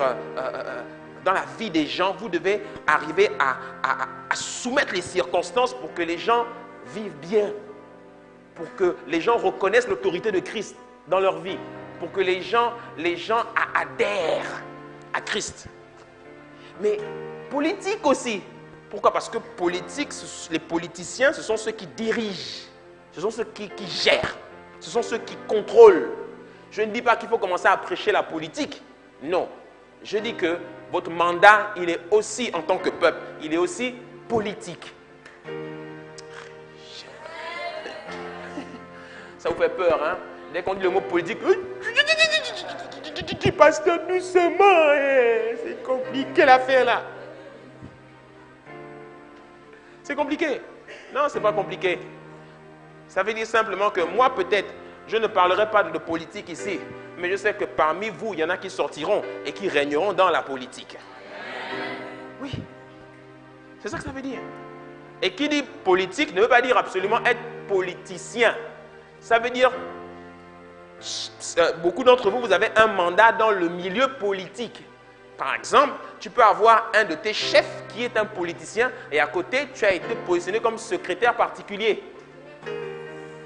dans la vie des gens, vous devez arriver à soumettre les circonstances pour que les gens vivent bien, pour que les gens reconnaissent l'autorité de Christ dans leur vie, pour que les gens adhèrent à Christ. Mais politique aussi. Pourquoi? Parce que politique, les politiciens, ce sont ceux qui dirigent, ce sont ceux qui gèrent, ce sont ceux qui contrôlent. Je ne dis pas qu'il faut commencer à prêcher la politique. Non. Je dis que votre mandat, il est aussi, en tant que peuple, il est aussi politique. Ça vous fait peur, hein? Dès qu'on dit le mot politique, pasteur, doucement, c'est compliqué l'affaire là. C'est compliqué. Non, ce n'est pas compliqué. Ça veut dire simplement que moi, peut-être, je ne parlerai pas de politique ici, mais je sais que parmi vous, il y en a qui sortiront et qui régneront dans la politique. Oui, c'est ça que ça veut dire. Et qui dit politique ne veut pas dire absolument être politicien. Ça veut dire, beaucoup d'entre vous, vous avez un mandat dans le milieu politique. Par exemple, tu peux avoir un de tes chefs qui est un politicien et à côté, tu as été positionné comme secrétaire particulier,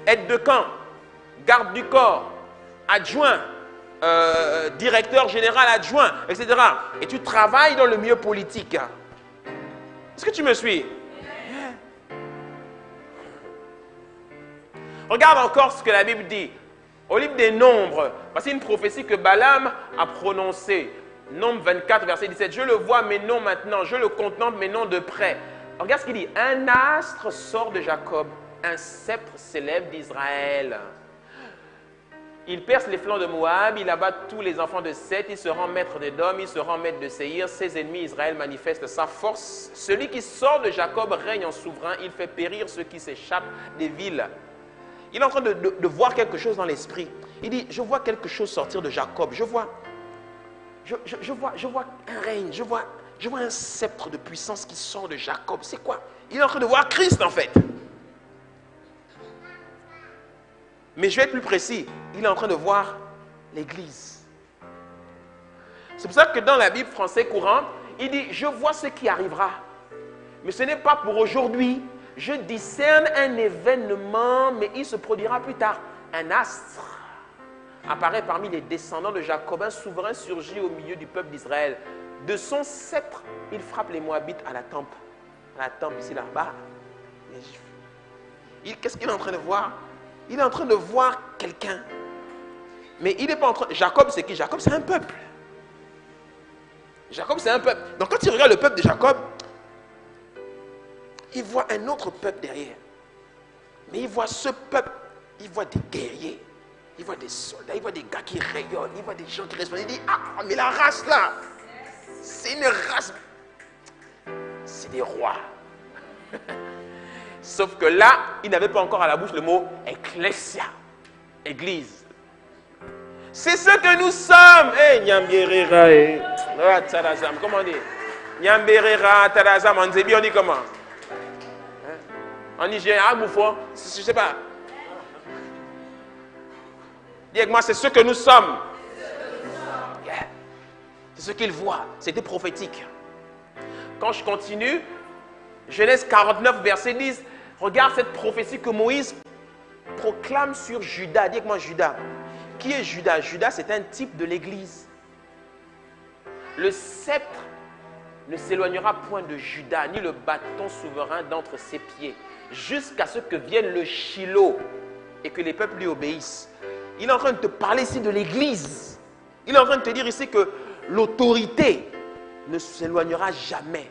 aide de camp, garde du corps, adjoint, directeur général adjoint, etc. Et tu travailles dans le milieu politique. Est-ce que tu me suis? Regarde encore ce que la Bible dit. Au livre des Nombres, voici une prophétie que Balaam a prononcée. Nombre 24, verset 17. Je le vois, mais non maintenant. Je le contemple, mais non de près. Regarde ce qu'il dit. Un astre sort de Jacob. Un sceptre s'élève d'Israël. Il perce les flancs de Moab. Il abat tous les enfants de Seth. Il se rend maître d'Édom. Il se rend maître de Séhir. Ses ennemis, Israël, manifeste sa force. Celui qui sort de Jacob règne en souverain. Il fait périr ceux qui s'échappent des villes. Il est en train de voir quelque chose dans l'esprit. Il dit, je vois quelque chose sortir de Jacob. Je vois un règne. Je vois un sceptre de puissance qui sort de Jacob. C'est quoi? Il est en train de voir Christ en fait. Mais je vais être plus précis. Il est en train de voir l'Église. C'est pour ça que dans la Bible française courante, il dit, je vois ce qui arrivera. Mais ce n'est pas pour aujourd'hui. Je discerne un événement, mais il se produira plus tard. Un astre apparaît parmi les descendants de Jacob. Un souverain surgit au milieu du peuple d'Israël. De son sceptre, il frappe les Moabites à la tempe. À la tempe, ici, là-bas. Qu'est-ce qu'il est en train de voir? Il est en train de voir quelqu'un. Mais il n'est pas en train... Jacob, c'est qui? Jacob, c'est un peuple. Jacob, c'est un peuple. Donc, quand il regarde le peuple de Jacob, il voit un autre peuple derrière. Mais il voit ce peuple. Il voit des guerriers. Il voit des soldats. Il voit des gars qui rayonnent. Il voit des gens qui respondent. Il dit, ah, mais la race là, c'est une race. C'est des rois. Sauf que là, il n'avait pas encore à la bouche le mot ecclesia, église. C'est ce que nous sommes. Eh, Nyambérera, Tarazam, comment on dit? Nyambérera, Tarazam, en Zébi, on dit comment? En Niger, à Moufouan, je ne sais pas. Dis avec moi, c'est ce que nous sommes. Yeah. C'est ce qu'il voit. C'était prophétique. Quand je continue, Genèse 49, verset 10, regarde cette prophétie que Moïse proclame sur Judas. Dis avec moi, Judas. Qui est Judas? Judas, c'est un type de l'Église. Le sceptre ne s'éloignera point de Judas, ni le bâton souverain d'entre ses pieds, jusqu'à ce que vienne le Shiloh et que les peuples lui obéissent. Il est en train de te parler ici de l'Église. Il est en train de te dire ici que l'autorité ne s'éloignera jamais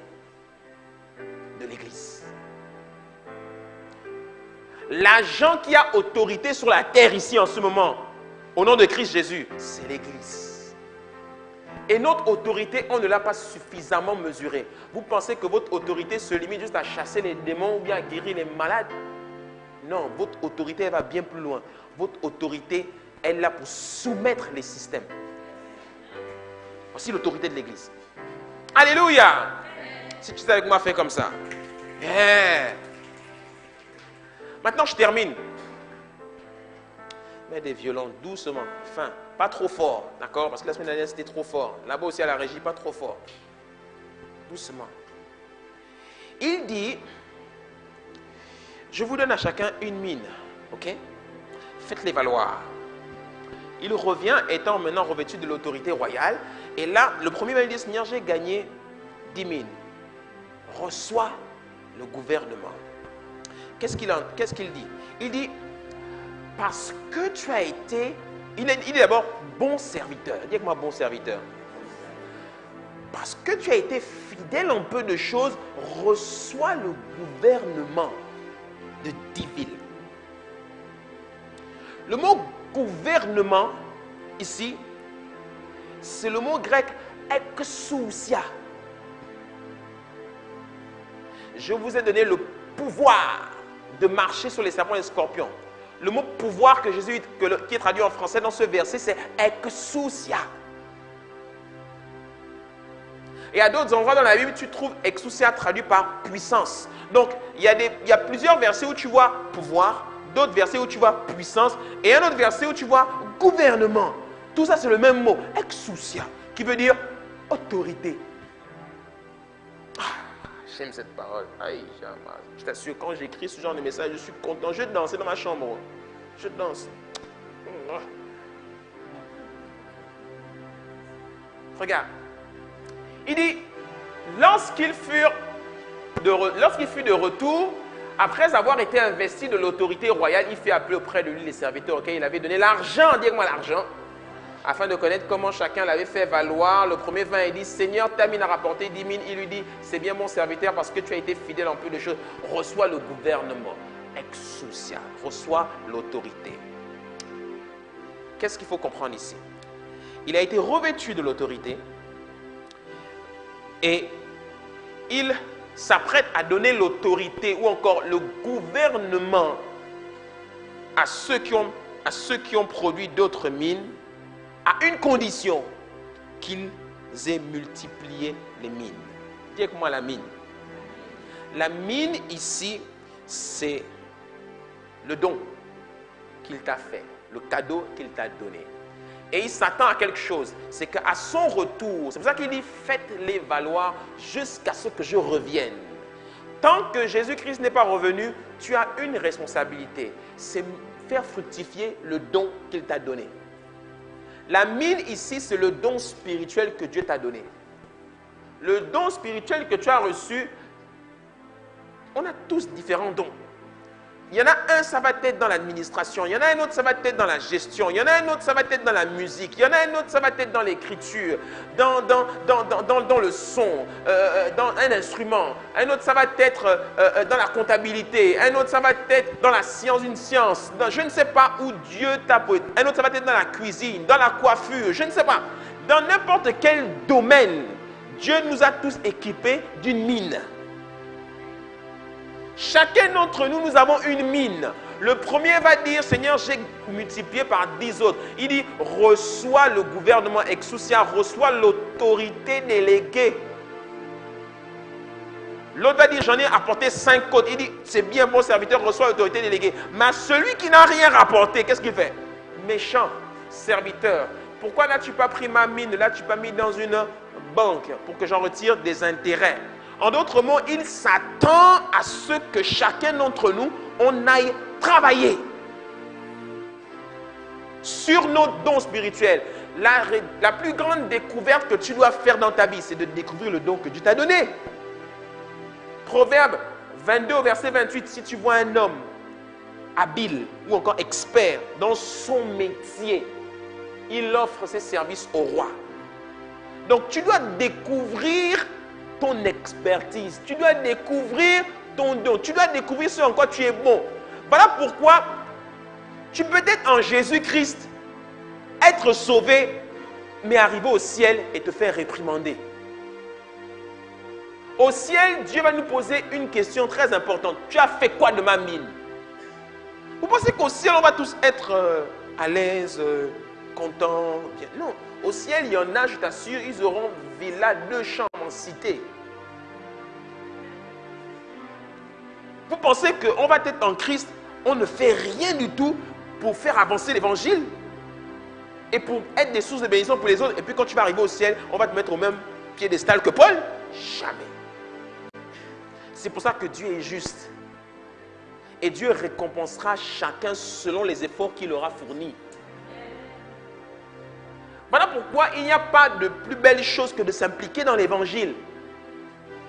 de l'Église. L'agent qui a autorité sur la terre ici en ce moment, au nom de Christ Jésus, c'est l'Église. Et notre autorité, on ne l'a pas suffisamment mesurée. Vous pensez que votre autorité se limite juste à chasser les démons ou bien à guérir les malades? Non, votre autorité, elle va bien plus loin. Votre autorité, elle est là pour soumettre les systèmes. Voici l'autorité de l'Église. Alléluia! Si tu es avec moi, fais comme ça. Yeah. Maintenant, je termine. Mets des violons doucement, fin, pas trop fort, d'accord? Parce que la semaine dernière, c'était trop fort. Là-bas aussi, à la régie, pas trop fort. Doucement. Il dit, je vous donne à chacun une mine, ok? Faites-les valoir. Il revient, étant maintenant revêtu de l'autorité royale. Et là, le premier m'a dit, Seigneur, j'ai gagné 10 000. Reçois le gouvernement. Qu'est-ce qu'il dit? Il dit, parce que tu as été... Il est d'abord bon serviteur. Dis avec moi, bon serviteur. Parce que tu as été fidèle en peu de choses, reçois le gouvernement de 10 villes. Le mot gouvernement, ici, c'est le mot grec exousia. Je vous ai donné le pouvoir de marcher sur les serpents et les scorpions. Le mot pouvoir que Jésus, qui est traduit en français dans ce verset, c'est exousia. Et à d'autres endroits dans la Bible, tu trouves exousia traduit par puissance. Donc, il y a plusieurs versets où tu vois pouvoir, d'autres versets où tu vois puissance, et un autre verset où tu vois gouvernement. Tout ça, c'est le même mot, exousia, qui veut dire autorité. J'aime cette parole. Aïe, je t'assure, quand j'écris ce genre de message, je suis content. Je danse dans ma chambre. Je danse. Regarde. Il dit, lorsqu'il fut de retour, après avoir été investi de l'autorité royale, il fit appeler auprès de lui les serviteurs auxquels il avait donné l'argent. Dis-moi l'argent. Afin de connaître comment chacun l'avait fait valoir. Le premier vint et dit, Seigneur, ta mine a rapporté 10 000. Il lui dit, c'est bien mon serviteur parce que tu as été fidèle en peu de choses. Reçois le gouvernement. Exousia. Reçois l'autorité. Qu'est-ce qu'il faut comprendre ici? Il a été revêtu de l'autorité et il s'apprête à donner l'autorité ou encore le gouvernement à ceux qui ont à ceux qui ont produit d'autres mines à une condition, qu'ils aient multiplié les mines. Dis avec moi la mine. La mine ici, c'est le don qu'il t'a fait, le cadeau qu'il t'a donné. Et il s'attend à quelque chose, c'est qu'à son retour, c'est pour ça qu'il dit faites-les valoir jusqu'à ce que je revienne. Tant que Jésus-Christ n'est pas revenu, tu as une responsabilité, c'est faire fructifier le don qu'il t'a donné. La mine ici, c'est le don spirituel que Dieu t'a donné. Le don spirituel que tu as reçu, on a tous différents dons. Il y en a un, ça va être dans l'administration. Il y en a un autre, ça va être dans la gestion. Il y en a un autre, ça va être dans la musique. Il y en a un autre, ça va être dans l'écriture, dans le son, dans un instrument. Un autre, ça va être dans la comptabilité. Un autre, ça va être dans la science, une science. Je ne sais pas où Dieu t'a posé. Un autre, ça va être dans la cuisine, dans la coiffure. Je ne sais pas. Dans n'importe quel domaine, Dieu nous a tous équipés d'une mine. Chacun d'entre nous, nous avons une mine. Le premier va dire, Seigneur, j'ai multiplié par 10 autres. Il dit, reçois le gouvernement exousia, reçois l'autorité déléguée. L'autre va dire, j'en ai apporté 5 autres. Il dit, c'est bien, bon serviteur, reçois l'autorité déléguée. Mais celui qui n'a rien rapporté, qu'est-ce qu'il fait? Méchant serviteur. Pourquoi n'as-tu pas pris ma mine? Là-tu pas mis dans une banque pour que j'en retire des intérêts. En d'autres mots, il s'attend à ce que chacun d'entre nous, on aille travailler sur nos dons spirituels. La plus grande découverte que tu dois faire dans ta vie, c'est de découvrir le don que Dieu t'a donné. Proverbe 22, verset 28, si tu vois un homme habile ou encore expert dans son métier, il offre ses services au roi. Donc tu dois découvrir ton expertise, tu dois découvrir ton don, tu dois découvrir ce en quoi tu es bon. Voilà pourquoi tu peux être en Jésus-Christ, être sauvé, mais arriver au ciel et te faire réprimander. Au ciel, Dieu va nous poser une question très importante. Tu as fait quoi de ma mine? Vous pensez qu'au ciel, on va tous être à l'aise, contents? Non. Au ciel, il y en a, je t'assure, ils auront villa, 2 chambres en cité. Vous pensez qu'on va être en Christ, on ne fait rien du tout pour faire avancer l'évangile et pour être des sources de bénédiction pour les autres. Et puis quand tu vas arriver au ciel, on va te mettre au même piédestal que Paul? Jamais. C'est pour ça que Dieu est juste. Et Dieu récompensera chacun selon les efforts qu'il aura fournis. Voilà pourquoi il n'y a pas de plus belle chose que de s'impliquer dans l'évangile.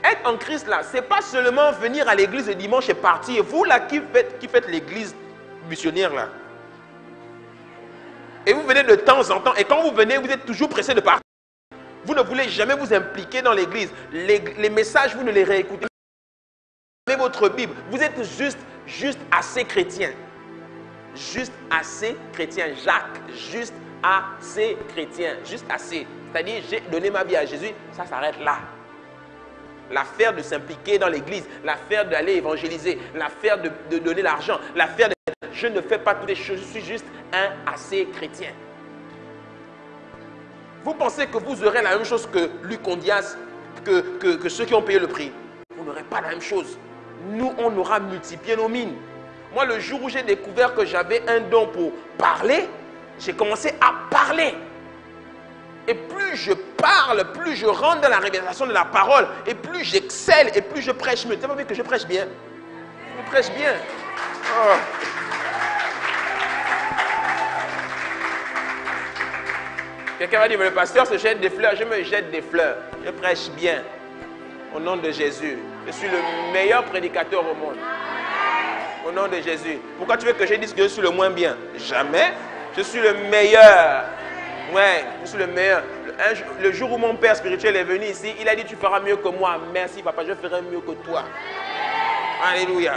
Être en Christ là, ce n'est pas seulement venir à l'église le dimanche et partir. Vous là qui faites l'église missionnaire là. Et vous venez de temps en temps. Et quand vous venez, vous êtes toujours pressé de partir. Vous ne voulez jamais vous impliquer dans l'église. Les messages, vous ne les réécoutez pas. Avec votre Bible, vous êtes juste assez chrétien. Juste assez chrétien. Jacques, juste assez chrétien. Juste assez. C'est-à-dire, j'ai donné ma vie à Jésus, ça s'arrête là. L'affaire de s'impliquer dans l'église, l'affaire d'aller évangéliser, l'affaire de donner l'argent, l'affaire de... Je ne fais pas toutes les choses, je suis juste un assez chrétien. Vous pensez que vous aurez la même chose que Luc Ondias, que ceux qui ont payé le prix? Vous n'aurez pas la même chose. Nous, on aura multiplié nos mines. Moi, le jour où j'ai découvert que j'avais un don pour parler, j'ai commencé à parler. Et plus je parle, plus je rentre dans la révélation de la parole, et plus j'excelle, et plus je prêche mieux. Tu as vu que je prêche bien? Je prêche bien. Oh. Quelqu'un va dire, mais le pasteur se jette des fleurs. Je me jette des fleurs. Je prêche bien. Au nom de Jésus. Je suis le meilleur prédicateur au monde. Au nom de Jésus. Pourquoi tu veux que je dise que je suis le moins bien? Jamais. Je suis le meilleur. Ouais, je suis le meilleur. Le jour où mon père spirituel est venu ici, il a dit, tu feras mieux que moi. Merci papa, je ferai mieux que toi. Alléluia.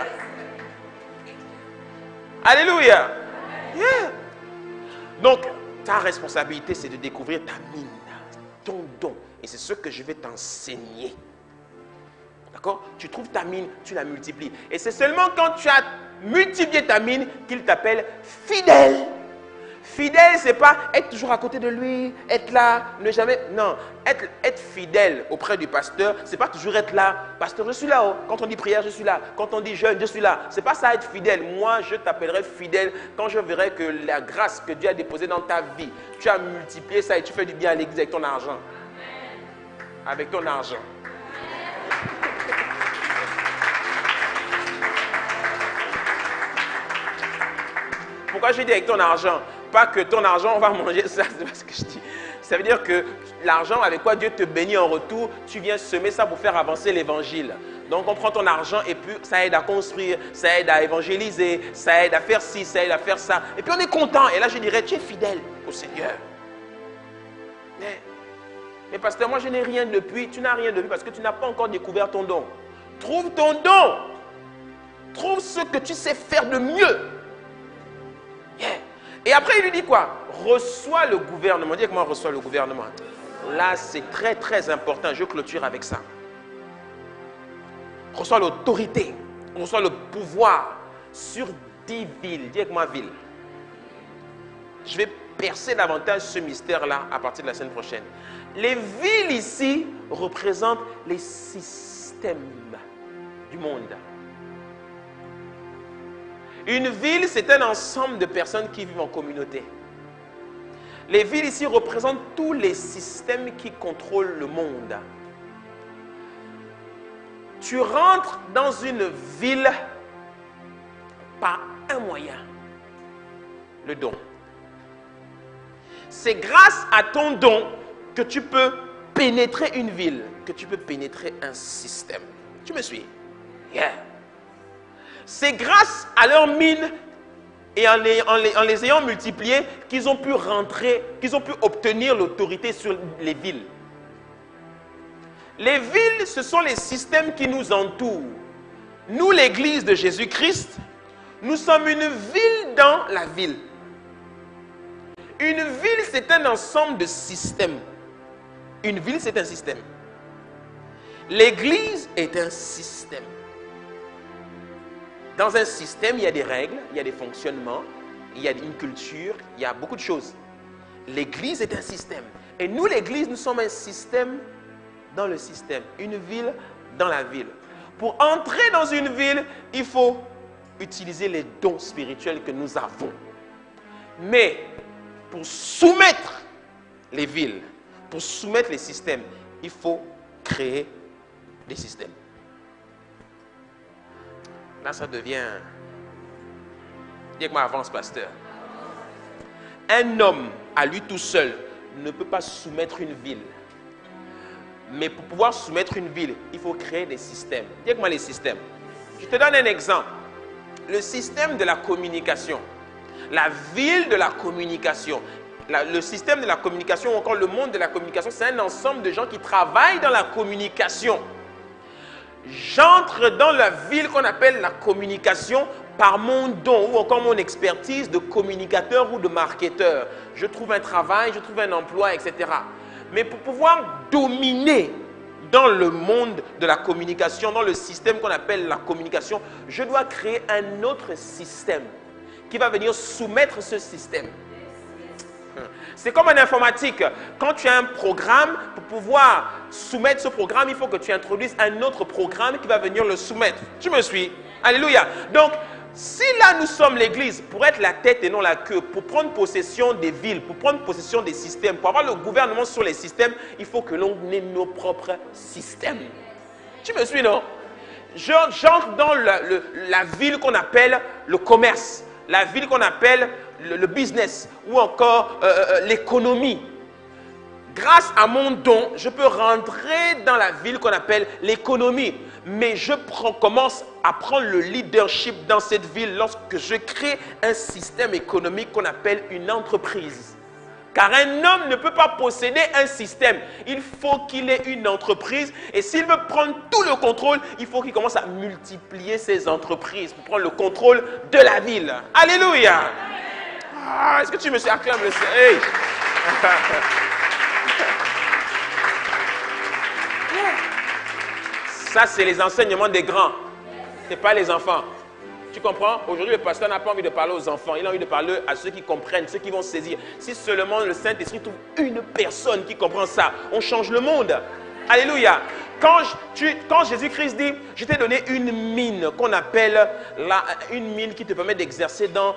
Alléluia. Yeah. Donc, ta responsabilité, c'est de découvrir ta mine, ton don. Et c'est ce que je vais t'enseigner. D'accord? Tu trouves ta mine, tu la multiplies. Et c'est seulement quand tu as multiplié ta mine qu'il t'appelle fidèle Fidèle, c'est pas être toujours à côté de lui, être là, ne jamais... Non, être fidèle auprès du pasteur, c'est pas toujours être là. Pasteur, je suis là. Oh. Quand on dit prière, je suis là. Quand on dit jeûne, je suis là. C'est pas ça être fidèle. Moi, je t'appellerai fidèle quand je verrai que la grâce que Dieu a déposée dans ta vie, tu as multiplié ça et tu fais du bien à l'église avec ton argent. Avec ton argent. Pourquoi je dis avec ton argent? Pas que ton argent, on va manger ça, c'est pas ce que je dis. Ça veut dire que l'argent avec quoi Dieu te bénit en retour, tu viens semer ça pour faire avancer l'évangile. Donc on prend ton argent et puis ça aide à construire, ça aide à évangéliser, ça aide à faire ci, ça aide à faire ça. Et puis on est content. Et là je dirais, tu es fidèle au Seigneur. Mais pasteur, moi je n'ai rien depuis. Tu n'as rien depuis parce que tu n'as pas encore découvert ton don. Trouve ton don. Trouve ce que tu sais faire de mieux. Yeah. Et après, il lui dit quoi? Reçois le gouvernement. Dis comment on reçoit le gouvernement. Là, c'est très, très important. Je clôture avec ça. Reçois l'autorité. Reçois le pouvoir sur 10 villes. Dis avec moi ville. Je vais percer davantage ce mystère-là à partir de la semaine prochaine. Les villes ici représentent les systèmes du monde. Une ville, c'est un ensemble de personnes qui vivent en communauté. Les villes ici représentent tous les systèmes qui contrôlent le monde. Tu rentres dans une ville par un moyen, le don. C'est grâce à ton don que tu peux pénétrer une ville, que tu peux pénétrer un système. Tu me suis? Yeah. C'est grâce à leur mine et en les ayant multipliés qu'ils ont pu rentrer, qu'ils ont pu obtenir l'autorité sur les villes. Les villes, ce sont les systèmes qui nous entourent. Nous, l'Église de Jésus-Christ, nous sommes une ville dans la ville. Une ville, c'est un ensemble de systèmes. Une ville, c'est un système. L'Église est un système. Dans un système, il y a des règles, il y a des fonctionnements, il y a une culture, il y a beaucoup de choses. L'Église est un système. Et nous, l'Église, nous sommes un système dans le système. Une ville dans la ville. Pour entrer dans une ville, il faut utiliser les dons spirituels que nous avons. Mais pour soumettre les villes, pour soumettre les systèmes, il faut créer des systèmes. Là, ça devient... Dis-moi, avance, pasteur. Un homme, à lui tout seul, ne peut pas soumettre une ville. Mais pour pouvoir soumettre une ville, il faut créer des systèmes. Dis-moi les systèmes. Je te donne un exemple. Le système de la communication. La ville de la communication. Le système de la communication ou encore le monde de la communication, c'est un ensemble de gens qui travaillent dans la communication. J'entre dans la ville qu'on appelle la communication par mon don ou encore mon expertise de communicateur ou de marketeur. Je trouve un travail, je trouve un emploi, etc. Mais pour pouvoir dominer dans le monde de la communication, dans le système qu'on appelle la communication, je dois créer un autre système qui va venir soumettre ce système. C'est comme en informatique. Quand tu as un programme, pour pouvoir soumettre ce programme, il faut que tu introduises un autre programme qui va venir le soumettre. Tu me suis? Alléluia. Donc, si là nous sommes l'Église, pour être la tête et non la queue, pour prendre possession des villes, pour prendre possession des systèmes, pour avoir le gouvernement sur les systèmes, il faut que l'on ait nos propres systèmes. Tu me suis, non? J'entre dans la ville qu'on appelle le commerce, la ville qu'on appelle le business ou encore l'économie. Grâce à mon don, je peux rentrer dans la ville qu'on appelle l'économie. Mais je commence à prendre le leadership dans cette ville lorsque je crée un système économique qu'on appelle une entreprise. Car un homme ne peut pas posséder un système. Il faut qu'il ait une entreprise. Et s'il veut prendre tout le contrôle, il faut qu'il commence à multiplier ses entreprises pour prendre le contrôle de la ville. Alléluia! Ah, est-ce que tu me suis acclamé le Seigneur? Hey. Ça, c'est les enseignements des grands. Ce n'est pas les enfants. Tu comprends? Aujourd'hui, le pasteur n'a pas envie de parler aux enfants. Il a envie de parler à ceux qui comprennent, ceux qui vont saisir. Si seulement le Saint-Esprit trouve une personne qui comprend ça, on change le monde. Alléluia. Quand Jésus-Christ dit, je t'ai donné une mine qu'on appelle une mine qui te permet d'exercer dans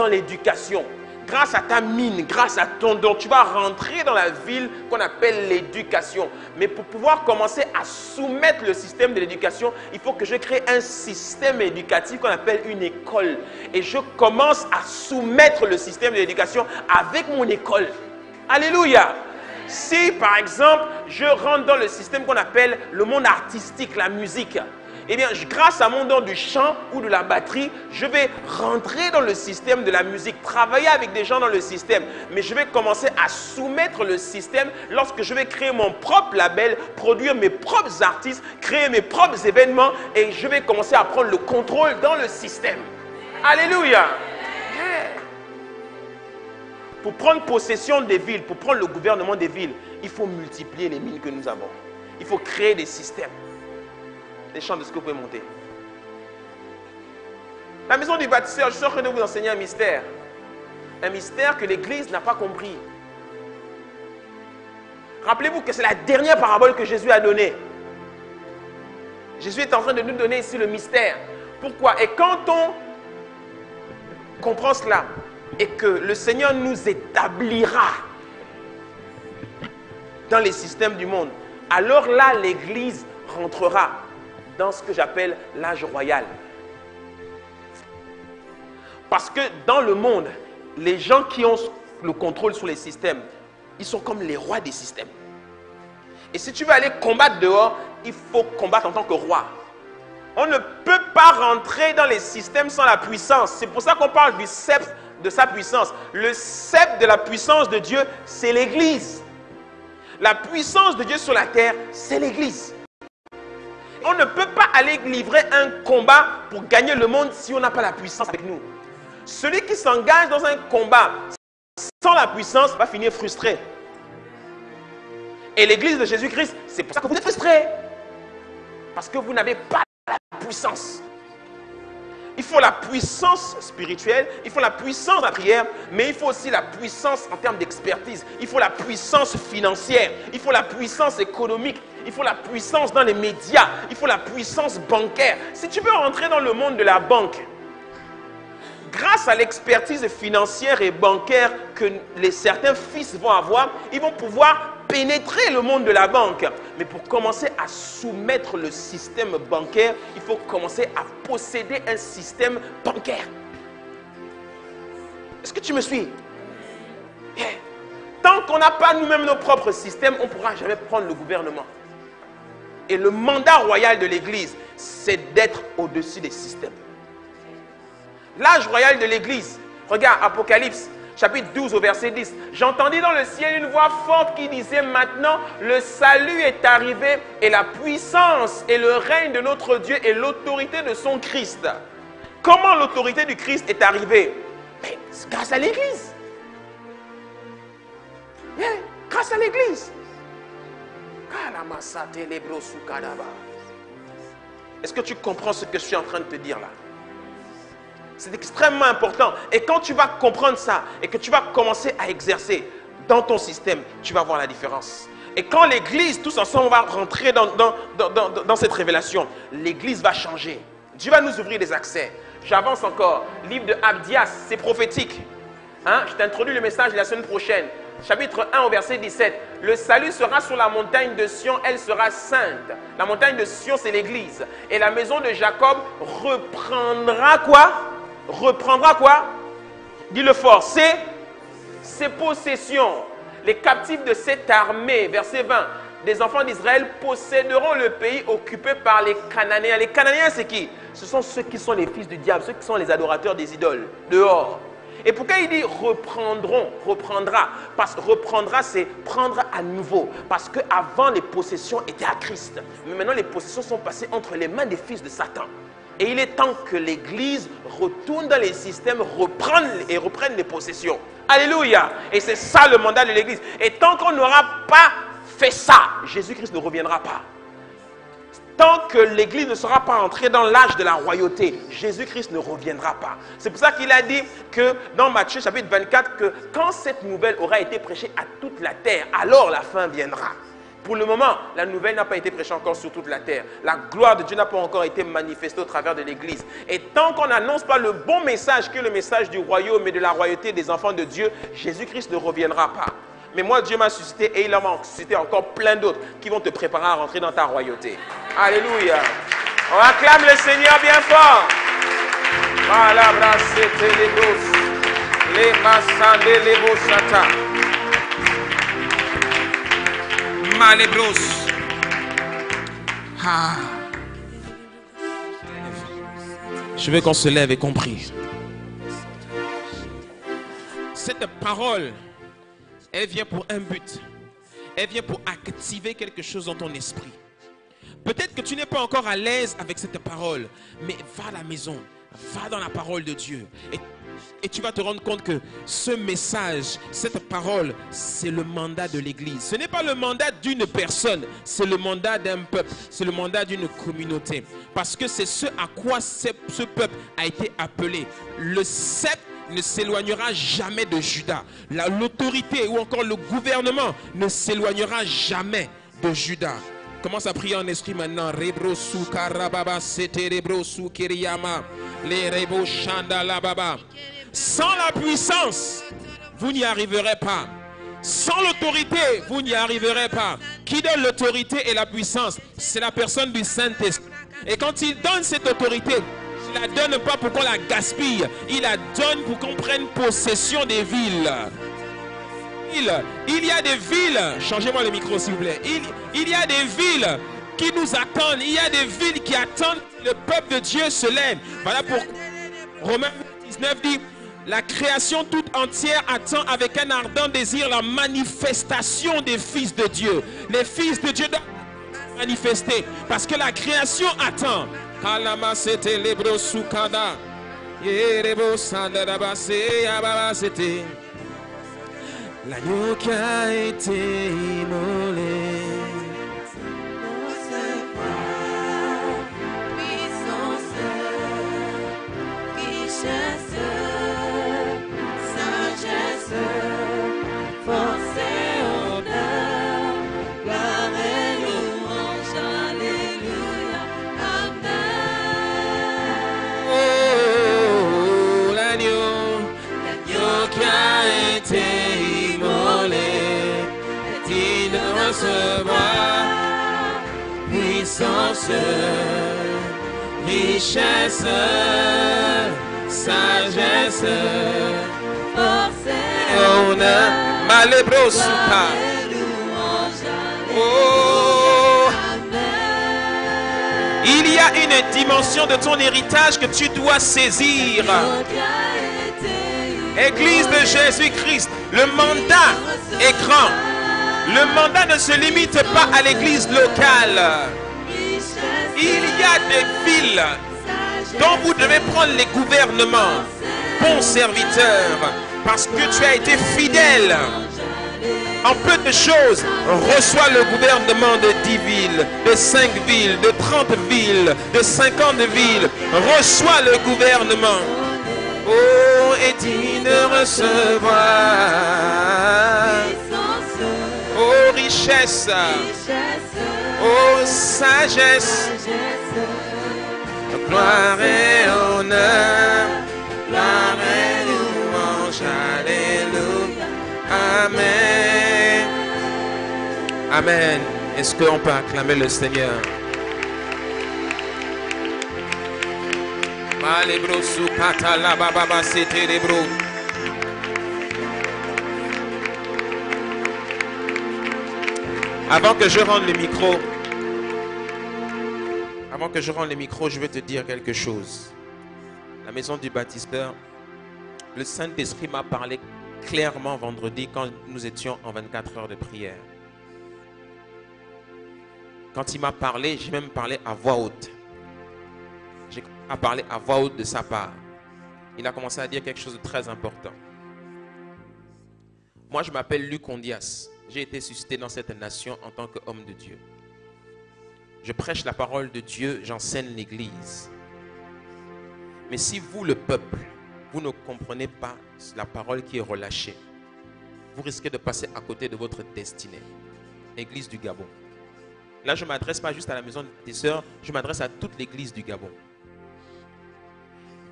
l'éducation. Grâce à ta mine, grâce à ton don, tu vas rentrer dans la ville qu'on appelle l'éducation. Mais pour pouvoir commencer à soumettre le système de l'éducation, il faut que je crée un système éducatif qu'on appelle une école. Et je commence à soumettre le système de l'éducation avec mon école. Alléluia. Si, par exemple, je rentre dans le système qu'on appelle le monde artistique, la musique, eh bien, grâce à mon don du chant ou de la batterie, je vais rentrer dans le système de la musique, travailler avec des gens dans le système. Mais je vais commencer à soumettre le système lorsque je vais créer mon propre label, produire mes propres artistes, créer mes propres événements et je vais commencer à prendre le contrôle dans le système. Alléluia! Pour prendre possession des villes, pour prendre le gouvernement des villes, il faut multiplier les mines que nous avons. Il faut créer des systèmes. Les chants de ce que vous pouvez monter. La maison du bâtisseur, je suis en train de vous enseigner un mystère. Un mystère que l'Église n'a pas compris. Rappelez-vous que c'est la dernière parabole que Jésus a donnée. Jésus est en train de nous donner ici le mystère. Pourquoi? Et quand on comprend cela, et que le Seigneur nous établira dans les systèmes du monde, alors là, l'Église rentrera dans ce que j'appelle l'âge royal. Parce que dans le monde, les gens qui ont le contrôle sur les systèmes, ils sont comme les rois des systèmes. Et si tu veux aller combattre dehors, il faut combattre en tant que roi. On ne peut pas rentrer dans les systèmes sans la puissance. C'est pour ça qu'on parle du sceptre de sa puissance. Le sceptre de la puissance de Dieu, c'est l'Église. La puissance de Dieu sur la terre, c'est l'Église. On ne peut pas aller livrer un combat pour gagner le monde si on n'a pas la puissance avec nous. Celui qui s'engage dans un combat sans la puissance va finir frustré. Et l'Église de Jésus-Christ, c'est pour ça que vous êtes frustrés. Parce que vous n'avez pas la puissance. Il faut la puissance spirituelle, il faut la puissance de la prière, mais il faut aussi la puissance en termes d'expertise. Il faut la puissance financière, il faut la puissance économique, il faut la puissance dans les médias, il faut la puissance bancaire. Si tu veux rentrer dans le monde de la banque, grâce à l'expertise financière et bancaire que certains fils vont avoir, ils vont pouvoir pénétrer le monde de la banque. Mais pour commencer à soumettre le système bancaire, il faut commencer à posséder un système bancaire. Est-ce que tu me suis? Tant qu'on n'a pas nous-mêmes nos propres systèmes, on ne pourra jamais prendre le gouvernement. Et le mandat royal de l'Église, c'est d'être au-dessus des systèmes. L'âge royal de l'Église, regarde Apocalypse, chapitre 12 au verset 10. J'entendis dans le ciel une voix forte qui disait: maintenant le salut est arrivé et la puissance et le règne de notre Dieu et l'autorité de son Christ. Comment l'autorité du Christ est arrivée? Mais c'est grâce à l'Église. Grâce à l'Église. Est-ce que tu comprends ce que je suis en train de te dire là? C'est extrêmement important. Et quand tu vas comprendre ça et que tu vas commencer à exercer dans ton système, tu vas voir la différence. Et quand l'Église, tous ensemble, on va rentrer dans cette révélation, l'Église va changer. Dieu va nous ouvrir des accès. J'avance encore. Livre de Abdias, c'est prophétique. Je t'introduis le message la semaine prochaine. Chapitre 1 au verset 17. Le salut sera sur la montagne de Sion, elle sera sainte. La montagne de Sion, c'est l'Église. Et la maison de Jacob reprendra quoi? Reprendra quoi? Dis-le fort. Ses possessions. Les captifs de cette armée, verset 20, des enfants d'Israël posséderont le pays occupé par les Cananéens. Les Cananéens, c'est qui? Ce sont ceux qui sont les fils du diable, ceux qui sont les adorateurs des idoles, dehors. Et pourquoi il dit reprendront, reprendra? Parce que reprendra, c'est prendre à nouveau. Parce qu'avant, les possessions étaient à Christ. Mais maintenant, les possessions sont passées entre les mains des fils de Satan. Et il est temps que l'Église retourne dans les systèmes, reprenne les possessions. Alléluia. Et c'est ça le mandat de l'Église. Et tant qu'on n'aura pas fait ça, Jésus-Christ ne reviendra pas. tant que l'Église ne sera pas entrée dans l'âge de la royauté, Jésus-Christ ne reviendra pas. C'est pour ça qu'il a dit que dans Matthieu chapitre 24, que quand cette nouvelle aura été prêchée à toute la terre, alors la fin viendra. Pour le moment, la nouvelle n'a pas été prêchée encore sur toute la terre. La gloire de Dieu n'a pas encore été manifestée au travers de l'Église. Et tant qu'on n'annonce pas le bon message, qui est le message du royaume et de la royauté des enfants de Dieu, Jésus-Christ ne reviendra pas. Mais moi, Dieu m'a suscité et il en m'a suscité encore plein d'autres qui vont te préparer à rentrer dans ta royauté. Alléluia. On acclame le Seigneur bien fort. Malebros. Ah. Je veux qu'on se lève et qu'on prie. Cette parole, elle vient pour un but. Elle vient pour activer quelque chose dans ton esprit. Peut-être que tu n'es pas encore à l'aise avec cette parole, mais va à la maison, va dans la parole de Dieu. Et tu vas te rendre compte que ce message, cette parole, c'est le mandat de l'Église. Ce n'est pas le mandat d'une personne, c'est le mandat d'un peuple, c'est le mandat d'une communauté. Parce que c'est ce à quoi ce peuple a été appelé. Le sceptre ne s'éloignera jamais de Juda. L'autorité ou encore le gouvernement ne s'éloignera jamais de Juda. Commence à prier en esprit maintenant. Rebro sou karababa sete rebro sou kiriyama les rebo chandala baba. Sans la puissance, vous n'y arriverez pas. Sans l'autorité, vous n'y arriverez pas. Qui donne l'autorité et la puissance? C'est la personne du Saint-Esprit. Et quand il donne cette autorité, il la donne pas pour qu'on la gaspille. Il la donne pour qu'on prenne possession des villes. Il y a des villes, changez-moi le micro s'il vous plaît. Il y a des villes qui nous attendent. Il y a des villes qui attendent que le peuple de Dieu se lève. Voilà pourquoi Romains 19 dit: la création toute entière attend avec un ardent désir la manifestation des fils de Dieu. Les fils de Dieu doivent manifester parce que la création attend. L'agneau qui a été immolé. Puissance, richesse, sagesse, force et honneur, gloire et louange, alléluia, amen. Oh, l'agneau qui a été recevoir puissance, richesse, sagesse, Force et honneur, malébrosuka. Oh, il y a une dimension de ton héritage que tu dois saisir. Église de Jésus-Christ, le mandat est grand. Le mandat ne se limite pas à l'église locale. Il y a des villes dont vous devez prendre les gouvernements. Bon serviteur, parce que tu as été fidèle. En peu de choses, reçois le gouvernement de 10 villes, de 5 villes, de 30 villes, de 50 villes. Reçois le gouvernement. Oh, et digne de recevoir. Oh, richesse. Oh, sagesse. Gloire et honneur. Gloire et louange. Alléluia. Amen. Amen. Est-ce qu'on peut acclamer le Seigneur? Malebro sukata la baba c'était les bros. Avant que je rende le micro, je vais te dire quelque chose. La maison du baptisteur, le Saint-Esprit m'a parlé clairement vendredi quand nous étions en 24 heures de prière. Quand il m'a parlé, j'ai même parlé à voix haute. J'ai parlé à voix haute de sa part. Il a commencé à dire quelque chose de très important. Moi, je m'appelle Luc Ondias. J'ai été suscité dans cette nation en tant qu'homme de Dieu. Je prêche la parole de Dieu, j'enseigne l'Église. Mais si vous, le peuple, vous ne comprenez pas la parole qui est relâchée, vous risquez de passer à côté de votre destinée. Église du Gabon. Là, je ne m'adresse pas juste à la maison des sœurs, je m'adresse à toute l'Église du Gabon.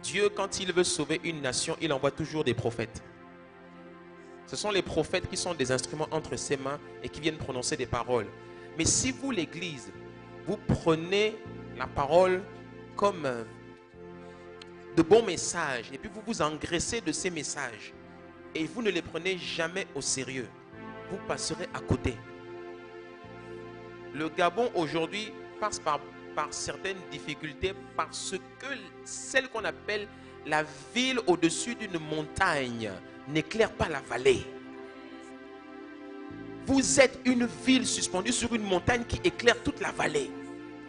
Dieu, quand il veut sauver une nation, il envoie toujours des prophètes. Ce sont les prophètes qui sont des instruments entre ses mains et qui viennent prononcer des paroles. Mais si vous, l'Église, vous prenez la parole comme de bons messages et puis vous vous engraissez de ces messages et vous ne les prenez jamais au sérieux, vous passerez à côté. Le Gabon aujourd'hui passe par certaines difficultés parce que celle qu'on appelle la ville au-dessus d'une montagne n'éclaire pas la vallée. Vous êtes une ville suspendue sur une montagne qui éclaire toute la vallée.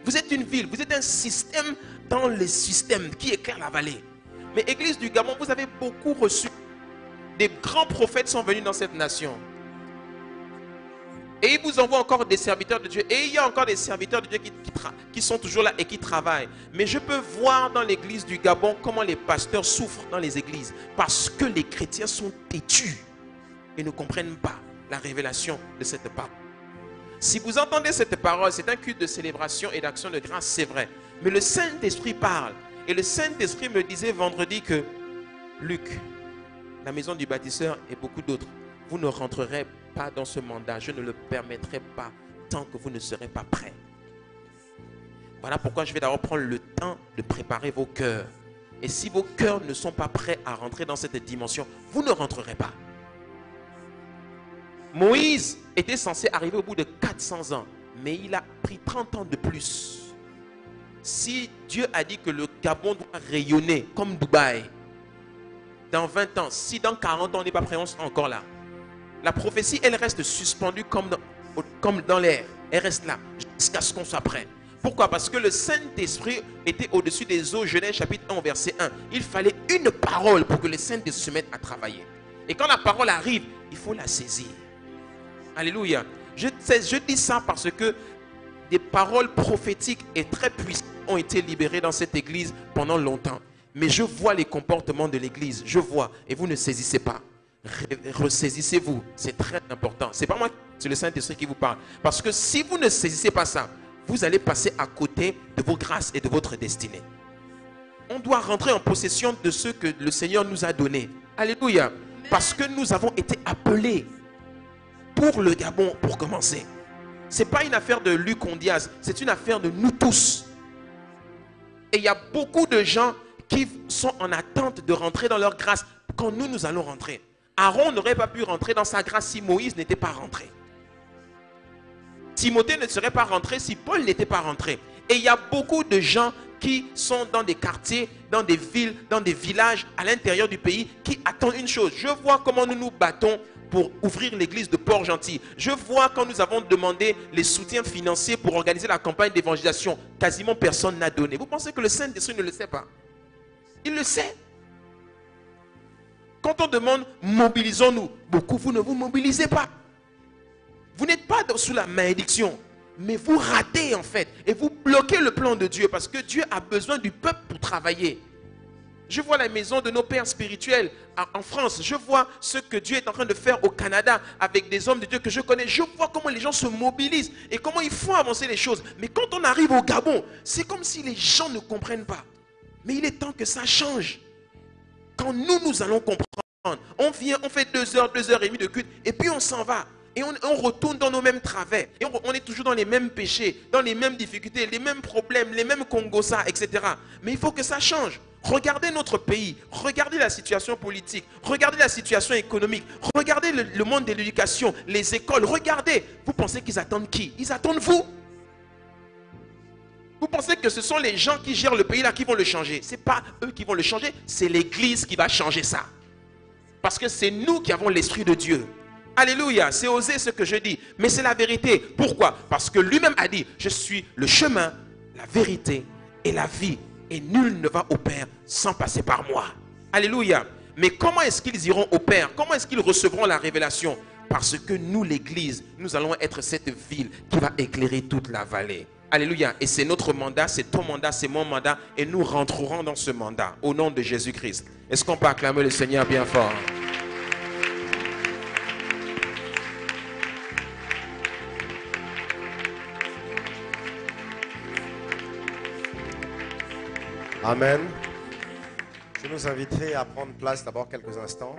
Vous êtes une ville, vous êtes un système dans le système qui éclaire la vallée. Mais Église du Gabon, vous avez beaucoup reçu. Des grands prophètes sont venus dans cette nation. Et il vous envoie encore des serviteurs de Dieu. Et il y a encore des serviteurs de Dieu qui sont toujours là et qui travaillent. Mais je peux voir dans l'église du Gabon comment les pasteurs souffrent dans les églises. Parce que les chrétiens sont têtus et ne comprennent pas la révélation de cette parole. Si vous entendez cette parole, c'est un culte de célébration et d'action de grâce, c'est vrai. Mais le Saint-Esprit parle. Et le Saint-Esprit me disait vendredi que Luc, la maison du bâtisseur et beaucoup d'autres, vous ne rentrerez pas dans ce mandat. Je ne le permettrai pas tant que vous ne serez pas prêts. Voilà pourquoi je vais d'abord prendre le temps de préparer vos cœurs. Et si vos cœurs ne sont pas prêts à rentrer dans cette dimension, vous ne rentrerez pas. Moïse était censé arriver au bout de 400 ans, mais il a pris 30 ans de plus. Si Dieu a dit que le Gabon doit rayonner comme Dubaï, dans 20 ans, si dans 40 ans on n'est pas prêt, on sera encore là. La prophétie, elle reste suspendue comme dans l'air. Elle reste là jusqu'à ce qu'on soit prêt. Pourquoi? Parce que le Saint-Esprit était au-dessus des eaux. Genèse chapitre 1, verset 1. Il fallait une parole pour que le Saint-Esprit se mette à travailler. Et quand la parole arrive, il faut la saisir. Alléluia. Je dis ça parce que des paroles prophétiques et très puissantes ont été libérées dans cette église pendant longtemps. Mais je vois les comportements de l'église. Je vois. Et vous ne saisissez pas. Ressaisissez-vous. C'est très important. C'est pas moi, c'est le Saint-Esprit qui vous parle. Parce que si vous ne saisissez pas ça, vous allez passer à côté de vos grâces et de votre destinée. On doit rentrer en possession de ce que le Seigneur nous a donné. Alléluia. Parce que nous avons été appelés pour le Gabon, pour commencer. Ce n'est pas une affaire de Luc Ondias, c'est une affaire de nous tous. Et il y a beaucoup de gens qui sont en attente de rentrer dans leur grâce quand nous allons rentrer. Aaron n'aurait pas pu rentrer dans sa grâce si Moïse n'était pas rentré. Timothée ne serait pas rentré si Paul n'était pas rentré. Et il y a beaucoup de gens qui sont dans des quartiers, dans des villes, dans des villages à l'intérieur du pays qui attendent une chose. Je vois comment nous nous battons pour ouvrir l'église de Port-Gentil. Je vois quand nous avons demandé les soutiens financiers pour organiser la campagne d'évangélisation. Quasiment personne n'a donné. Vous pensez que le Saint-Esprit ne le sait pas? Il le sait. Quand on demande mobilisons-nous, beaucoup vous ne vous mobilisez pas. Vous n'êtes pas sous la malédiction, mais vous ratez en fait et vous bloquez le plan de Dieu parce que Dieu a besoin du peuple pour travailler. Je vois la maison de nos pères spirituels en France. Je vois ce que Dieu est en train de faire au Canada avec des hommes de Dieu que je connais. Je vois comment les gens se mobilisent et comment ils font avancer les choses. Mais quand on arrive au Gabon, c'est comme si les gens ne comprennent pas. Mais il est temps que ça change. Quand nous allons comprendre, on vient, on fait 2 heures, 2 heures et demie de culte et puis on s'en va. Et on retourne dans nos mêmes travers. Et on est toujours dans les mêmes péchés, dans les mêmes difficultés, les mêmes problèmes, les mêmes congossas, etc. Mais il faut que ça change. Regardez notre pays, regardez la situation politique, regardez la situation économique, regardez le monde de l'éducation, les écoles, regardez. Vous pensez qu'ils attendent qui? Ils attendent vous. Vous pensez que ce sont les gens qui gèrent le pays là qui vont le changer? Ce n'est pas eux qui vont le changer, c'est l'église qui va changer ça. Parce que c'est nous qui avons l'Esprit de Dieu. Alléluia, c'est osé ce que je dis, mais c'est la vérité. Pourquoi? Parce que lui-même a dit, je suis le chemin, la vérité et la vie. Et nul ne va au Père sans passer par moi. Alléluia. Mais comment est-ce qu'ils iront au Père? Comment est-ce qu'ils recevront la révélation? Parce que nous, l'Église, nous allons être cette ville qui va éclairer toute la vallée. Alléluia. Et c'est notre mandat, c'est ton mandat, c'est mon mandat. Et nous rentrerons dans ce mandat au nom de Jésus-Christ. Est-ce qu'on peut acclamer le Seigneur bien fort? Amen. Je nous inviterai à prendre place d'abord quelques instants.